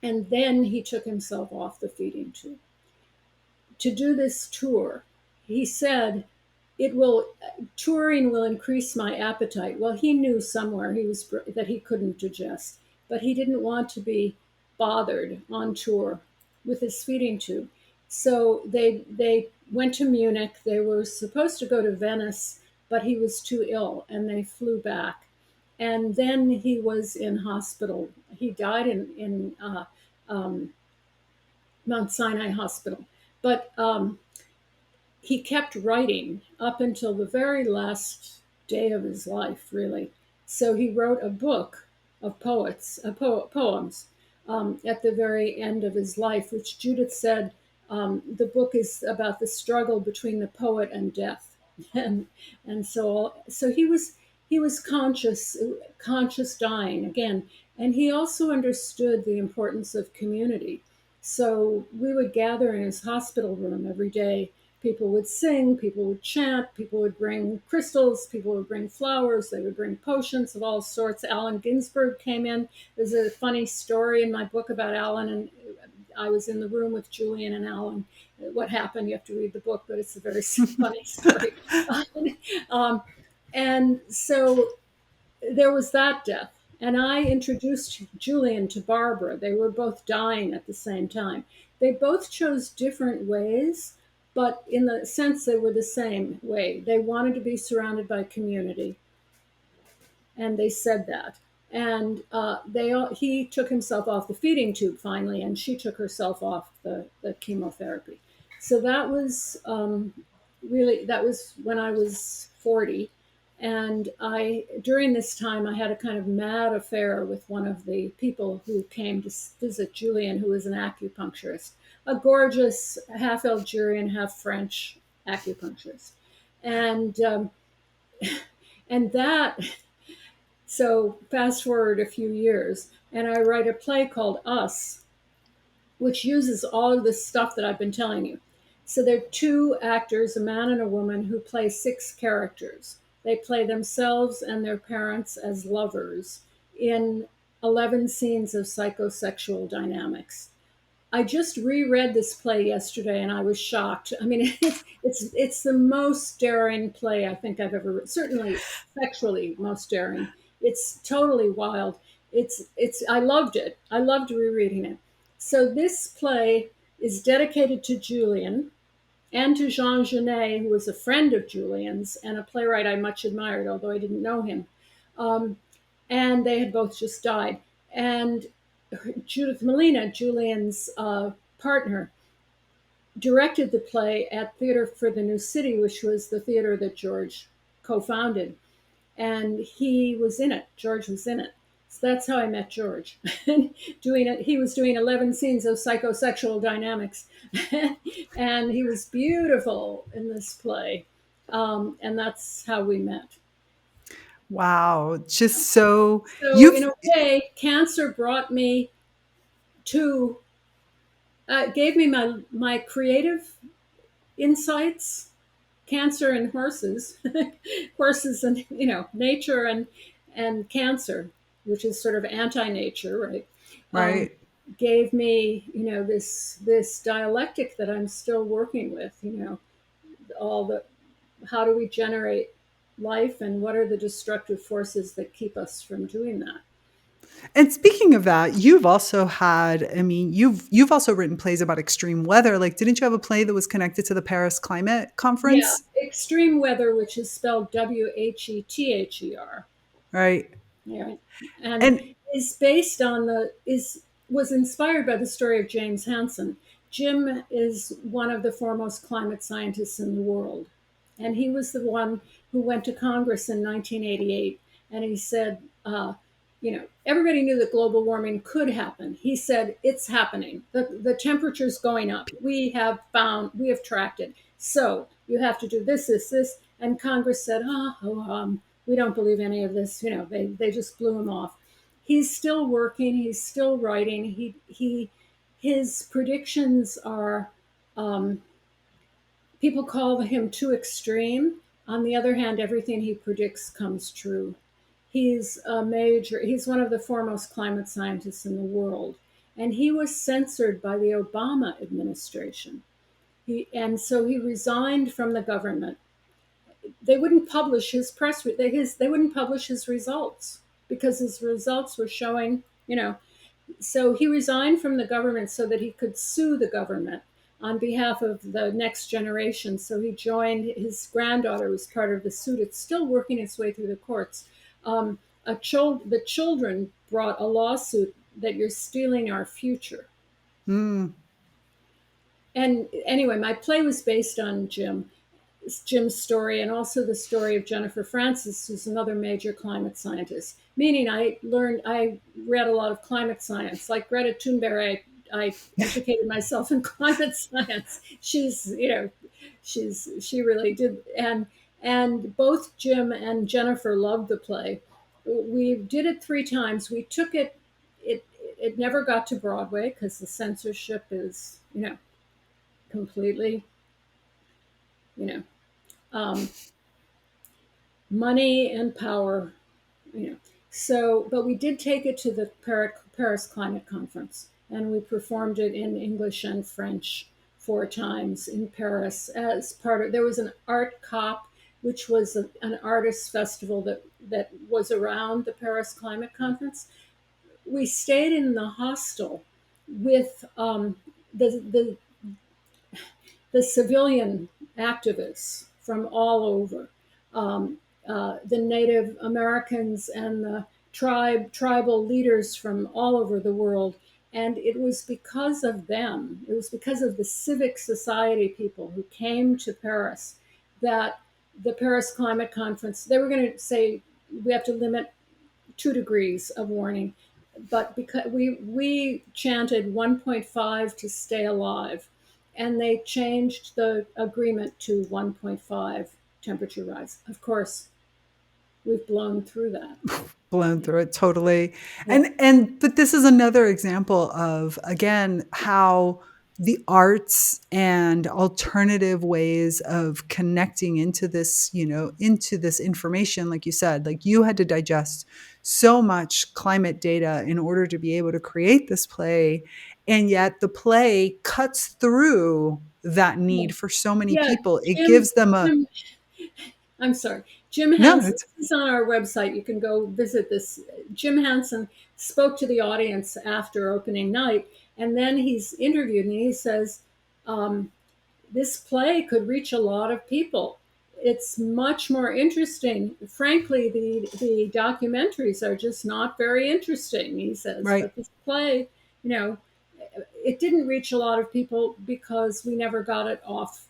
And then he took himself off the feeding tube to do this tour. He said, it will touring will increase my appetite. Well, he knew somewhere he was that he couldn't digest, but he didn't want to be bothered on tour with his feeding tube. So they went to Munich. They were supposed to go to Venice, but he was too ill, and they flew back. And then he was in hospital. He died in Mount Sinai Hospital, but he kept writing up until the very last day of his life, really. So he wrote a book of poems at the very end of his life, which Judith said the book is about the struggle between the poet and death, and so he was conscious dying again, and he also understood the importance of community. So we would gather in his hospital room every day. People would sing, people would chant, people would bring crystals, people would bring flowers, they would bring potions of all sorts. Allen Ginsberg came in. There's a funny story in my book about Allen, and I was in the room with Julian and Allen. What happened? You have to read the book, but it's a very funny story. um, and so there was that death. And I introduced Julian to Barbara. They were both dying at the same time. They both chose different ways, but in the sense they were the same way. They wanted to be surrounded by community, and they said that. And he took himself off the feeding tube finally, and she took herself off the chemotherapy. So that was really that was when I was 40, and I during this time I had a kind of mad affair with one of the people who came to visit Julian, who was an acupuncturist, a gorgeous half Algerian, half French acupuncturist, and and that so fast forward a few years, and I write a play called Us, which uses all of this stuff that I've been telling you. So there are two actors, a man and a woman, who play six characters. They play themselves and their parents as lovers in 11 scenes of psychosexual dynamics. I just reread this play yesterday and I was shocked. I mean, it's the most daring play I think I've ever read. Certainly sexually most daring. It's totally wild. It's I loved it. I loved rereading it. So this play is dedicated to Julian and to Jean Genet, who was a friend of Julian's and a playwright I much admired, although I didn't know him. Um, and they had both just died. And Judith Molina, Julian's partner, directed the play at Theater for the New City, which was the theater that George co-founded. And he was in it. George was in it. So that's how I met George. He was doing 11 scenes of psychosexual dynamics, and he was beautiful in this play. And that's how we met. Wow. Just so So, in you've a way, cancer brought me to gave me my creative insights. Cancer and horses, horses and nature and cancer, which is sort of anti-nature, right? Um, right. Gave me this dialectic that I'm still working with. All the how do we generate life and what are the destructive forces that keep us from doing that? And speaking of that, you've also had, I mean, you've also written plays about extreme weather. Like, didn't you have a play that was connected to the Paris Climate Yeah, Conference? extreme weather, which is spelled Whether. Right. Yeah, and And is based on the is was inspired by the story of James Hansen. Jim is one of the foremost climate scientists in the world, and he was the one who went to Congress in 1988, and he said, everybody knew that global warming could happen. He said it's happening. The temperature's going up. We have tracked it. So you have to do this, this, this. And Congress said, we don't believe any of this. They just blew him off. He's still working. He's still writing. His predictions are, um, people call him too extreme. On the other hand, everything he predicts comes true. He's one of the foremost climate scientists in the world. And he was censored by the Obama administration. And so he resigned from the government. They wouldn't publish they wouldn't publish his results because his results were showing, so he resigned from the government so that he could sue the government on behalf of the next generation. So he joined, his granddaughter was part of the suit. It's still working its way through the courts. The children brought a lawsuit that you're stealing our future. mm, And anyway, my play was based on Jim's story, and also the story of Jennifer Francis, who's another major climate scientist. Meaning, I read a lot of climate science. Like Greta Thunberg, I educated myself in climate science. She really did. And both Jim and Jennifer loved the play. We did it 3 times. We took it. It never got to Broadway because the censorship is, completely, you know, um, money and power, you know. So, but we did take it to the Paris Climate Conference, and we performed it in English and French 4 times in Paris as part of. There was an art cop, which was an artist festival that was around the Paris Climate Conference. We stayed in the hostel with the the civilian activists from all over, the Native Americans and the tribal leaders from all over the world. And it was because of them, it was because of the civic society people who came to Paris that the Paris Climate Conference, they were going to say we have to limit 2 degrees of warning, but because we chanted 1.5 to stay alive, and they changed the agreement to 1.5 temperature rise. Of course, we've blown through that. blown through it totally. Yeah. But this is another example of, again, how the arts and alternative ways of connecting into this, into this information, like you said, like you had to digest so much climate data in order to be able to create this play. And yet the play cuts through that Yeah. need for so many Yeah. people. It Jim, gives them a, Jim, I'm sorry. Jim no, Hansen, it's this is on our website. You can go visit this. Jim Hansen spoke to the audience after opening night, and then he's interviewed, and he says, um, this play could reach a lot of people. It's much more interesting. Frankly, the documentaries are just not very interesting, he says. right. But this play, you know, it didn't reach a lot of people because we never got it off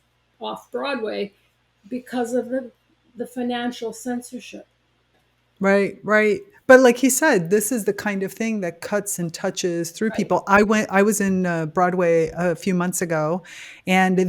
Broadway because of the financial censorship. Right, right. But like he said, this is the kind of thing that cuts and touches through Right. people. I was in Broadway a few months ago, and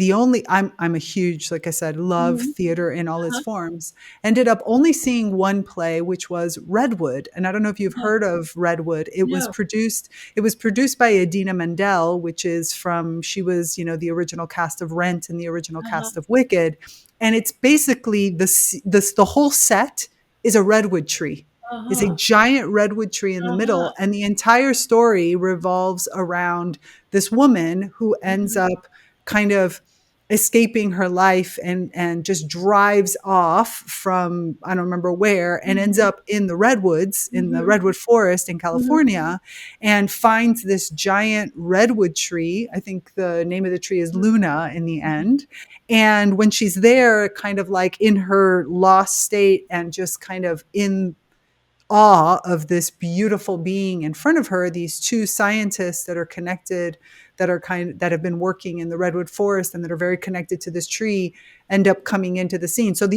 I'm a huge, like I said, love Mhm. theater in all its Uh-huh. forms. Ended up only seeing one play, which was Redwood. And I don't know if you've Uh-huh. heard of Redwood. No. It was produced by Idina Menzel, which is she was, the original cast of Rent and the original Uh-huh. cast of Wicked. And it's basically the whole set is a redwood tree, is a Uh-huh. giant redwood tree in the Uh-huh. middle. And the entire story revolves around this woman who ends Mhm. up kind of escaping her life and just drives off from I don't remember where and ends Mhm. up in the redwoods in the Mhm. redwood forest in Mhm. California and finds this giant redwood tree. I think the name of the tree is Mhm. Luna in the end. And when she's there, kind of like in her lost state and just kind of in awe of this beautiful being in front of her, these two scientists that are connected, that have been working in the redwood forest and that are very connected to this tree, end up coming into the scene. So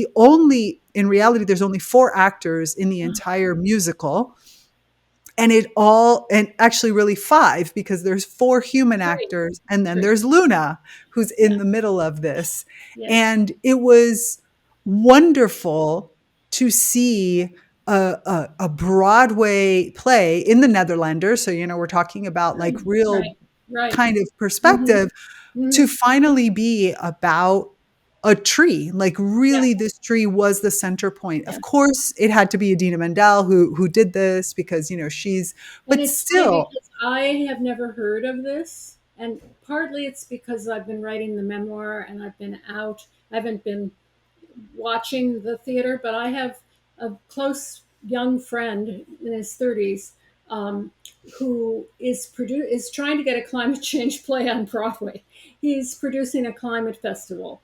in reality, there's only four actors in the entire musical, and actually really five, because there's four human Three. actors and then Three. there's Luna who's Yeah. in the middle of this. Yes. And it was wonderful to see a Broadway play in the Netherlanders. So, we're talking about like real Right. Right. kind of Mhm. perspective, to Mhm. finally be about a tree. Like Yeah. really, this tree was the center point. Of Yeah. course, it had to be Adina Menzel who did this, because And but it's funny still, because I have never heard of this, and partly it's because I've been writing the memoir and I've been out. I haven't been watching the theater, but I have a close young friend in his 30s, who is trying to get a climate change play on Broadway. He's producing a climate festival.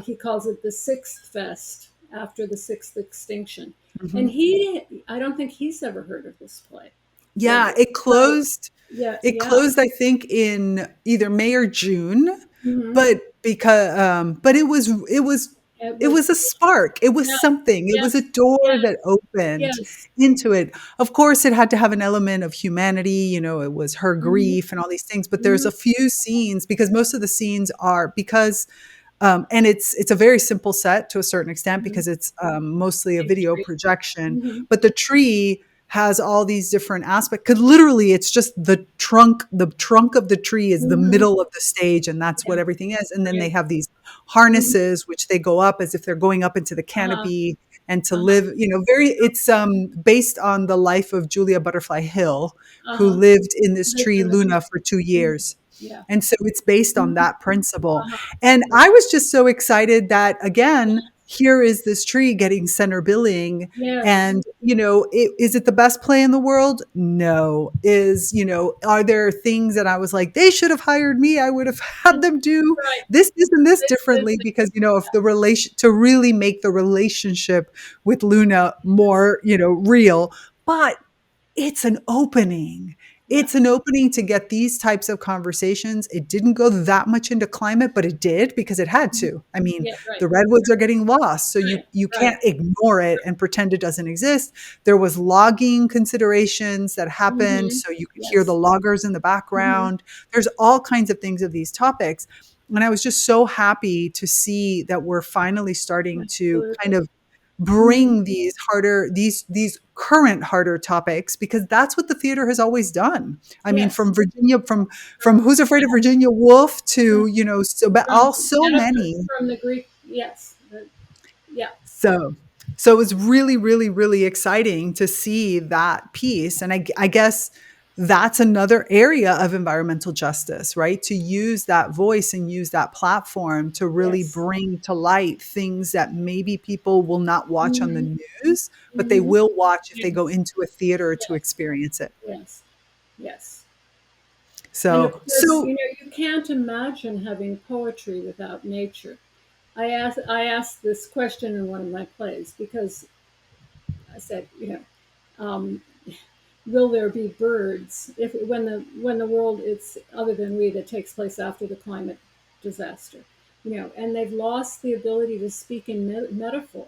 He calls it the Sixth Fest, after the sixth extinction. And mhm. I don't think he's ever heard of this play. Yeah, So yeah, it yeah. closed, I think, in either May or June, Hmm. but It it was was, a spark. It was yeah, something. It was a yes, door that yes, opened yes. into it. Of course, it had to have an element of humanity. It was her Hmm. grief and all these things. But there's Hmm. a few scenes, because most of the scenes are because and it's a very simple set to a certain extent, Hmm. because it's mostly a Big video tree. projection. Hmm. But the tree has all these different aspects. Because literally, it's just the trunk. The trunk of the tree is the Hmm. middle of the stage, and that's what Yeah, everything is. And then they right. have these Hmm. harnesses, which they go up as if they're going up into the Uh-huh. canopy and to Uh-huh. live. Very. It's based on the life of Julia Butterfly Hill, who Uh-huh. lived in this Lived tree in the Luna tree. for 2 Mhm. years. Yeah. And so it's based on Mhm. that principle. Uh-huh. And Yeah. I was just so excited that, again, Yes. here is this tree getting center billing. Yes. And, is it the best play in the world? No. Are there things that I was like, they should have hired me? I would have had them do Right. this, and this This. differently, because, of the relation, to really make the relationship with Luna more, real. But it's an opening. Yeah. It's an opening to get these types of conversations. It didn't go that much into climate, but it did, because it had Mhm. to. I mean, Yeah. Right. the redwoods are getting lost, so you Right. you Right. can't ignore it and pretend it doesn't exist. There was logging considerations that happened, Hmm. so you could hear the Yes. loggers in the Hmm. background. There's all kinds of things of these topics, and I was just so happy to see that we're finally starting to kind Absolutely. of Hmm. bring these current harder topics, because that's what the theater has always done. I mean, Yes. from Virginia, from From Who's Afraid of Virginia Woolf to, but from all so Oedipus, many. from the Greek. Yes. Yeah. So so it was really, really, really exciting to see that piece. And I guess that's another area of environmental justice, right? To use that voice and use that platform to really Yes. bring to light things that maybe people will not watch on the Hmm. news, but they Hmm. will watch if they go Yes. into a theater to Yes. experience it. Yes. Yes. And of So course, so you can't imagine having poetry without nature. I asked this question in one of my plays because I said, um, will there be birds if when the world it's other than we that takes place after the climate disaster, and they've lost the ability to speak in metaphor,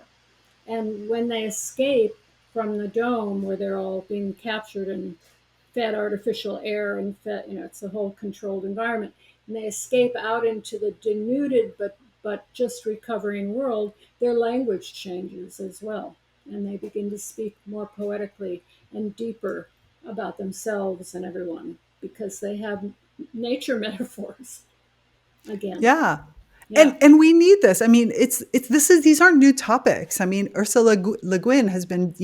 and when they escape from the dome where they're all being captured and fed artificial air and fed, it's a whole controlled environment, and they escape out into the denuded but just recovering world, their language changes as well, and they begin to speak more poetically and deeper about themselves and everyone because they have nature metaphors again. yeah. Yeah. And we need this. I mean, it's this is these aren't new topics. I mean, Ursula Le Guin has been,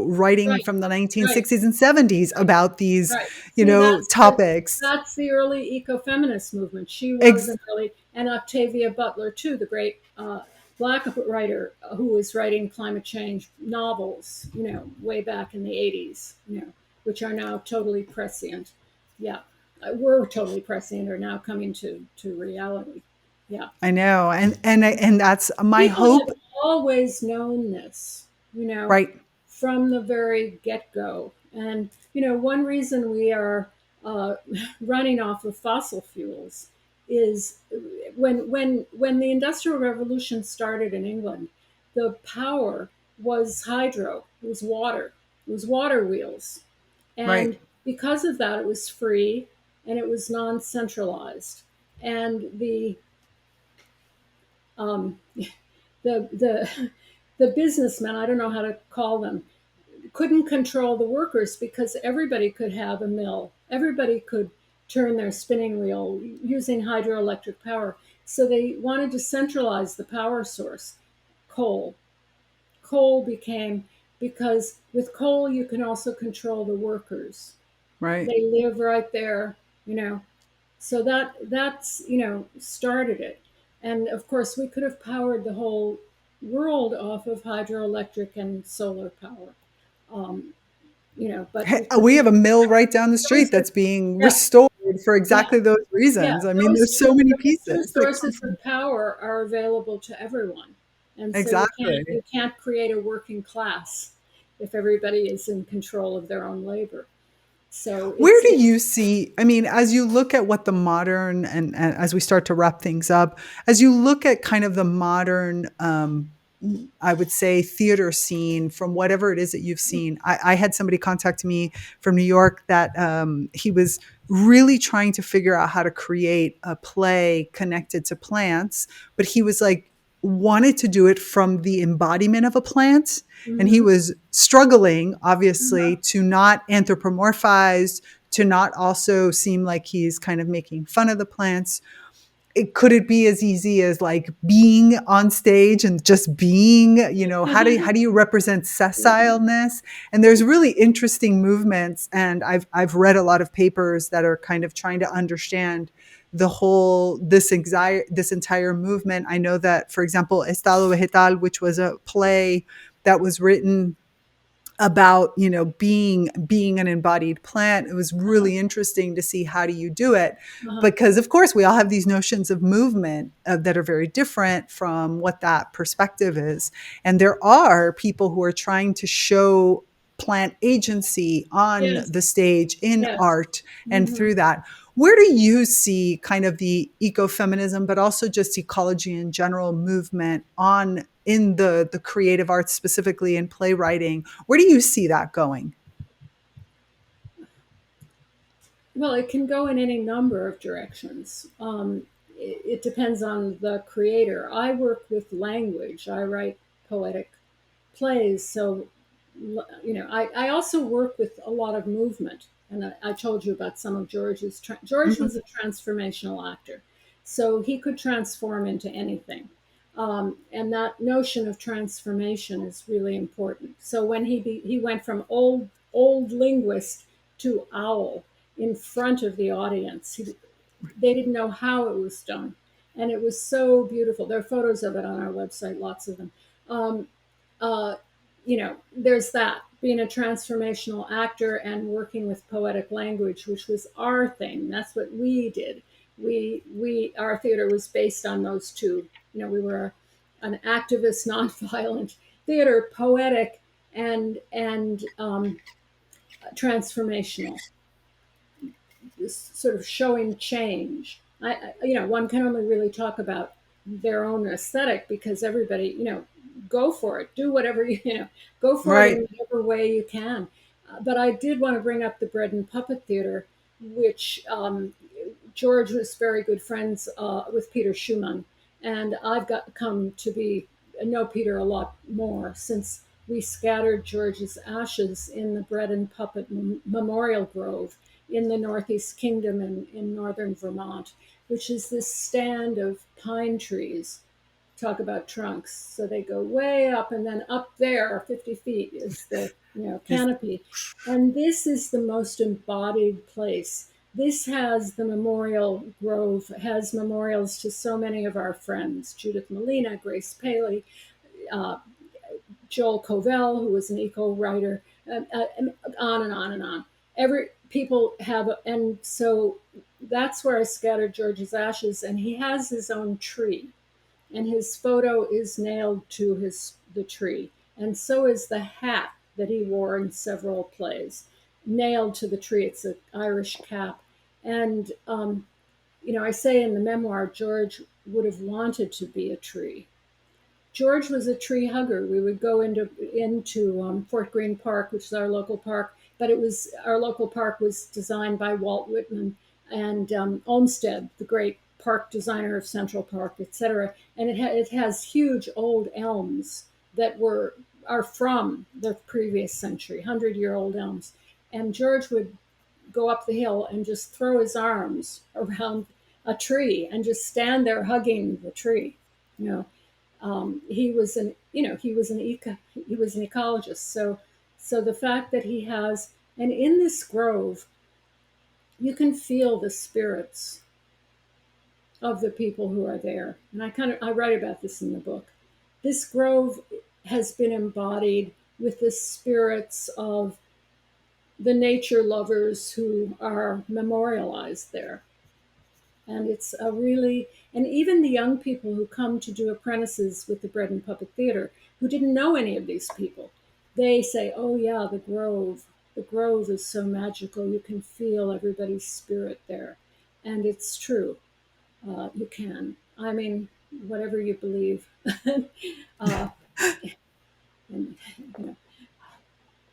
writing Right. from the Right. 1960s and 70s about these, Right. See, topics. that's the early eco-feminist movement. She was Ex- an early, and Octavia Butler too, the great black writer who was writing climate change novels, way back in the 80s, which are now totally prescient. Yeah, were totally prescient, are now coming to reality. Yeah. I know, and that's my People hope, have always known this, you know, right? from the very get go. And, one reason we are uh, running off of fossil fuels is when the Industrial Revolution started in England, the power was hydro, it was water wheels. Right. And because of that, it was free and it was non centralized. And um, the the businessmen, I don't know how to call them, couldn't control the workers because everybody could have a mill, everybody could turn their spinning wheel using hydroelectric power. So they wanted to centralize the power source. Coal coal became, because with coal you can also control the workers, Right. they live right there, you know so that's started it. And of course we could have powered the whole world off of hydroelectric and solar power, um, but because We of have a mill right down the those street are, that's being yeah, restored for yeah, exactly those yeah, reasons. I mean, those there's so two many those two pieces that come sources from of power are available to everyone, and so exactly. you can't create a working class if everybody is in control of their own labor. So Where do it's you see, I mean, as you look at what the modern, and as we start to wrap things up, as you look at kind of the modern, I would say, theater scene from whatever it is that you've seen. I had somebody contact me from New York that he was really trying to figure out how to create a play connected to plants, but he was like, wanted to do it from the embodiment of a plant. And he mm-hmm, was struggling, obviously, to not anthropomorphize, to not also seem like he's kind of making fun of the plants. Could it be as easy as like being on stage and just being, how do you represent sessileness? And there's really interesting movements, and I've read a lot of papers that are kind of trying to understand the whole this entire movement. I know that, for example, Estado Vegetal, which was a play that was written about, being an embodied plant. It was uh-huh, really interesting to see how do you do it, uh-huh. because of course we all have these notions of movement that are very different from what that perspective is. And there are people who are trying to show plant agency on Yes, the stage in yes, art, and mm-hmm. through that, where do you see kind of the ecofeminism, but also just ecology in general movement on in the creative arts, specifically in playwriting? Where do you see that going? Well, it can go in any number of directions. It depends on the creator. I work with language. I write poetic plays. So, I also work with a lot of movement. And I told you about some of George's. George Mhm. was a transformational actor, so he could transform into anything. And that notion of transformation is really important. So when he went from old linguist to owl in front of the audience, they didn't know how it was done, and it was so beautiful. There are photos of it on our website, lots of them. Um, uh, there's that, being a transformational actor and working with poetic language, which was our thing. That's what we did. Our theater was based on those two. We were an activist, nonviolent theater, poetic and transformational, sort of showing change. One can only really talk about their own aesthetic because everybody, go for it, do whatever go for it Right. in whatever way you can. But I did want to bring up the Bread and Puppet Theater, which George was very good friends with Peter Schumann, and I've got come to be know Peter a lot more since we scattered George's ashes in the Bread and Puppet Memorial Grove in the Northeast Kingdom in northern Vermont, which is this stand of pine trees. Talk about trunks. So they go way up, and then up there, 50 feet, is the Is canopy. And this is the most embodied place. This has the memorial grove, has memorials to so many of our friends: Judith Molina, Grace Paley, uh, Joel Covell, who was an eco writer, on and on and on. Every people have, and so that's where I scattered George's ashes, and he has his own tree, and his photo is nailed to the tree, and so is the hat that he wore in several plays, nailed to the tree. It's an Irish cap, and I say in the memoir, George would have wanted to be a tree. George was a tree hugger. We would go into Fort Greene Park, which is our local park, but our local park was designed by Walt Whitman and Olmsted, the great park designer of Central Park, etc. And it has huge old elms that are from the previous century, 100-year-old elms. And George would go up the hill and just throw his arms around a tree and just stand there hugging the tree. You know, he was an he was an ecologist. So the fact that he has, and in this grove, you can feel the spirits of the people who are there. And I write about this in the book. This grove has been embodied with the spirits of the nature lovers who are memorialized there. And it's a really, and even the young people who come to do apprentices with the Bread and Puppet Theater, who didn't know any of these people, they say, oh yeah, the grove is so magical. You can feel everybody's spirit there. And it's true. You can. I mean, whatever you believe. uh, and, you know.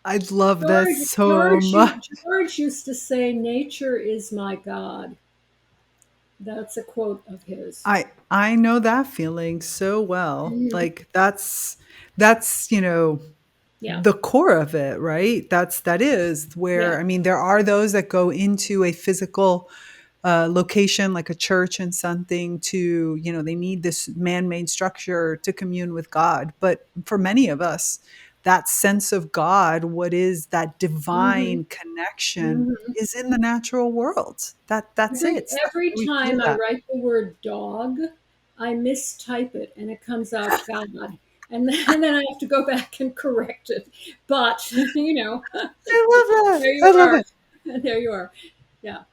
I love that so much. George used to say, nature is my God. That's a quote of his. I know that feeling so well. Mhm. Like that's, Yeah. the core of it, right? That is Yeah. where, I mean, there are those that go into a physical location like a church and something to, they need this man-made structure to commune with God. But for many of us, that sense of God, what is that Hmm. divine connection, Hmm. is in the natural world. That's Every it. That's every where we feel time I that. write the word dog, I mistype it and it comes out God, and then I have to go back and correct it. But I love that. there you I love are. it. There you are. Yeah.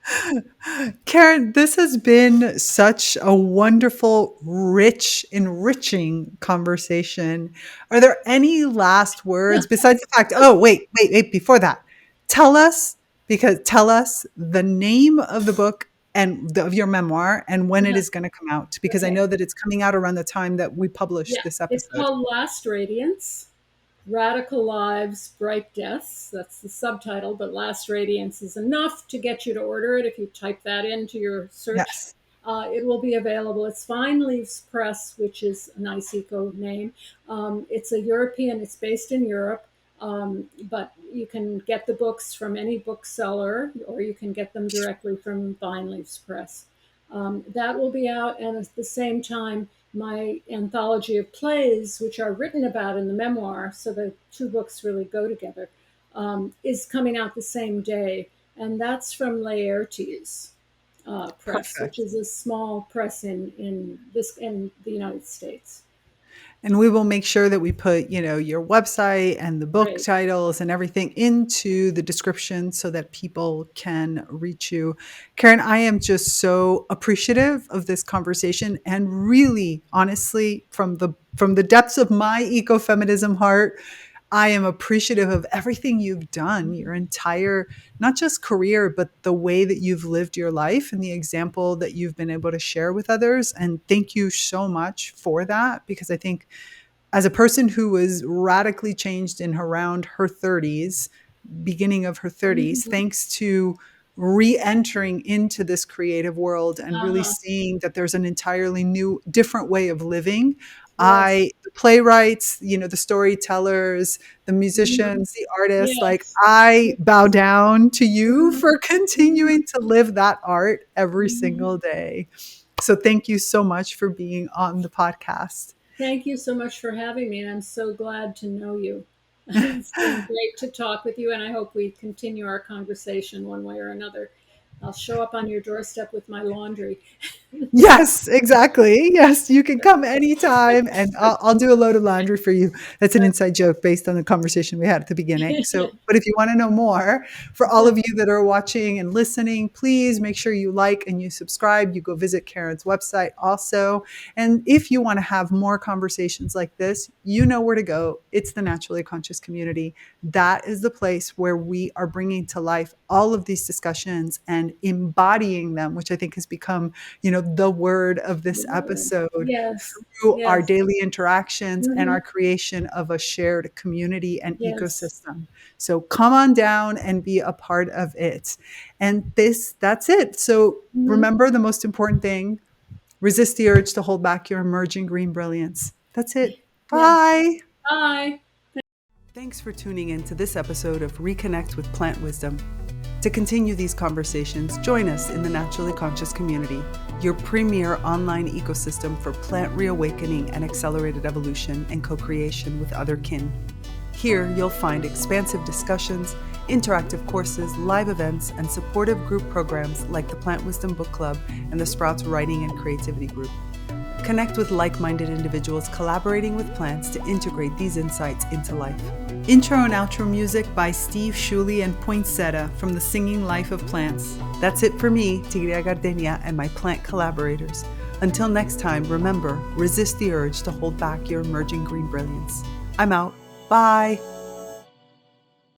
Karen, this has been such a wonderful, rich, enriching conversation. Are there any last words besides the fact? Oh, wait, before that. Tell us, tell us the name of the book and of your memoir and when it is going to come out, because I Okay. know that it's coming out around the time that we publish Yeah. this It's episode. called Last Radiance. Radical Lives, Bright Deaths. That's the subtitle, but Last Radiance is enough to get you to order it if you type that into your search. Yes. It will be available. It's Vine Leaves Press, which is a nice eco name. It's a European, it's based in Europe, but you can get the books from any bookseller or you can get them directly from Vine Leaves Press. That will be out, and at the same time, my anthology of plays, which are written about in the memoir, so the two books really go together, is coming out the same day, and that's from Laertes Press, which Perfect. is a small press in the United States. And we will make sure that we put, your website and the book Great. titles and everything into the description so that people can reach you. Karen, I am just so appreciative of this conversation and really, honestly, from the depths of my ecofeminism heart, I am appreciative of everything you've done, your entire, not just career, but the way that you've lived your life and the example that you've been able to share with others. And thank you so much for that, because I think as a person who was radically changed in around her 30s, beginning of her 30s, Mhm. thanks to re-entering into this creative world and really Uh-huh. seeing that there's an entirely new, different way of living. Yes. The playwrights, the storytellers, the Mhm. musicians, the artists, like Yes. I bow down to you Mhm. for Mhm. continuing to live that art every Mhm. single day. So thank you so much for being on the podcast. Thank you so much for having me, and I'm so glad to know you. It's been great to talk with you, and I hope we continue our conversation one way or another. I'll show up on your doorstep with my laundry. Yes, exactly. Yes, you can come anytime and I'll do a load of laundry for you. That's an inside joke based on the conversation we had at the beginning. So, but if you want to know more, for all of you that are watching and listening, please make sure you like and you subscribe. You go visit Karen's website also. And if you want to have more conversations like this, you know where to go. It's the Naturally Conscious Community. That is the place where we are bringing to life all of these discussions and embodying them, which I think has become the word of this episode Yes. through our Yes. daily interactions and Hmm. our creation of a shared community and Yes. ecosystem. So come on down and be a part of it. And that's it. So Hmm. remember the most important thing, resist the urge to hold back your emerging green brilliance. That's it. Yeah. Bye. Bye. Thanks for tuning in to this episode of Reconnect with Plant Wisdom. To continue these conversations, join us in the Naturally Conscious Community, your premier online ecosystem for plant reawakening and accelerated evolution and co-creation with other kin. Here, you'll find expansive discussions, interactive courses, live events, and supportive group programs like the Plant Wisdom Book Club and the Sprouts Writing and Creativity Group. Connect with like-minded individuals collaborating with plants to integrate these insights into life. Intro and outro music by Steve Shuley and Poinsettia from The Singing Life of Plants. That's it for me, Tigria Gardenia, and my plant collaborators. Until next time, remember, resist the urge to hold back your emerging green brilliance. I'm out. Bye.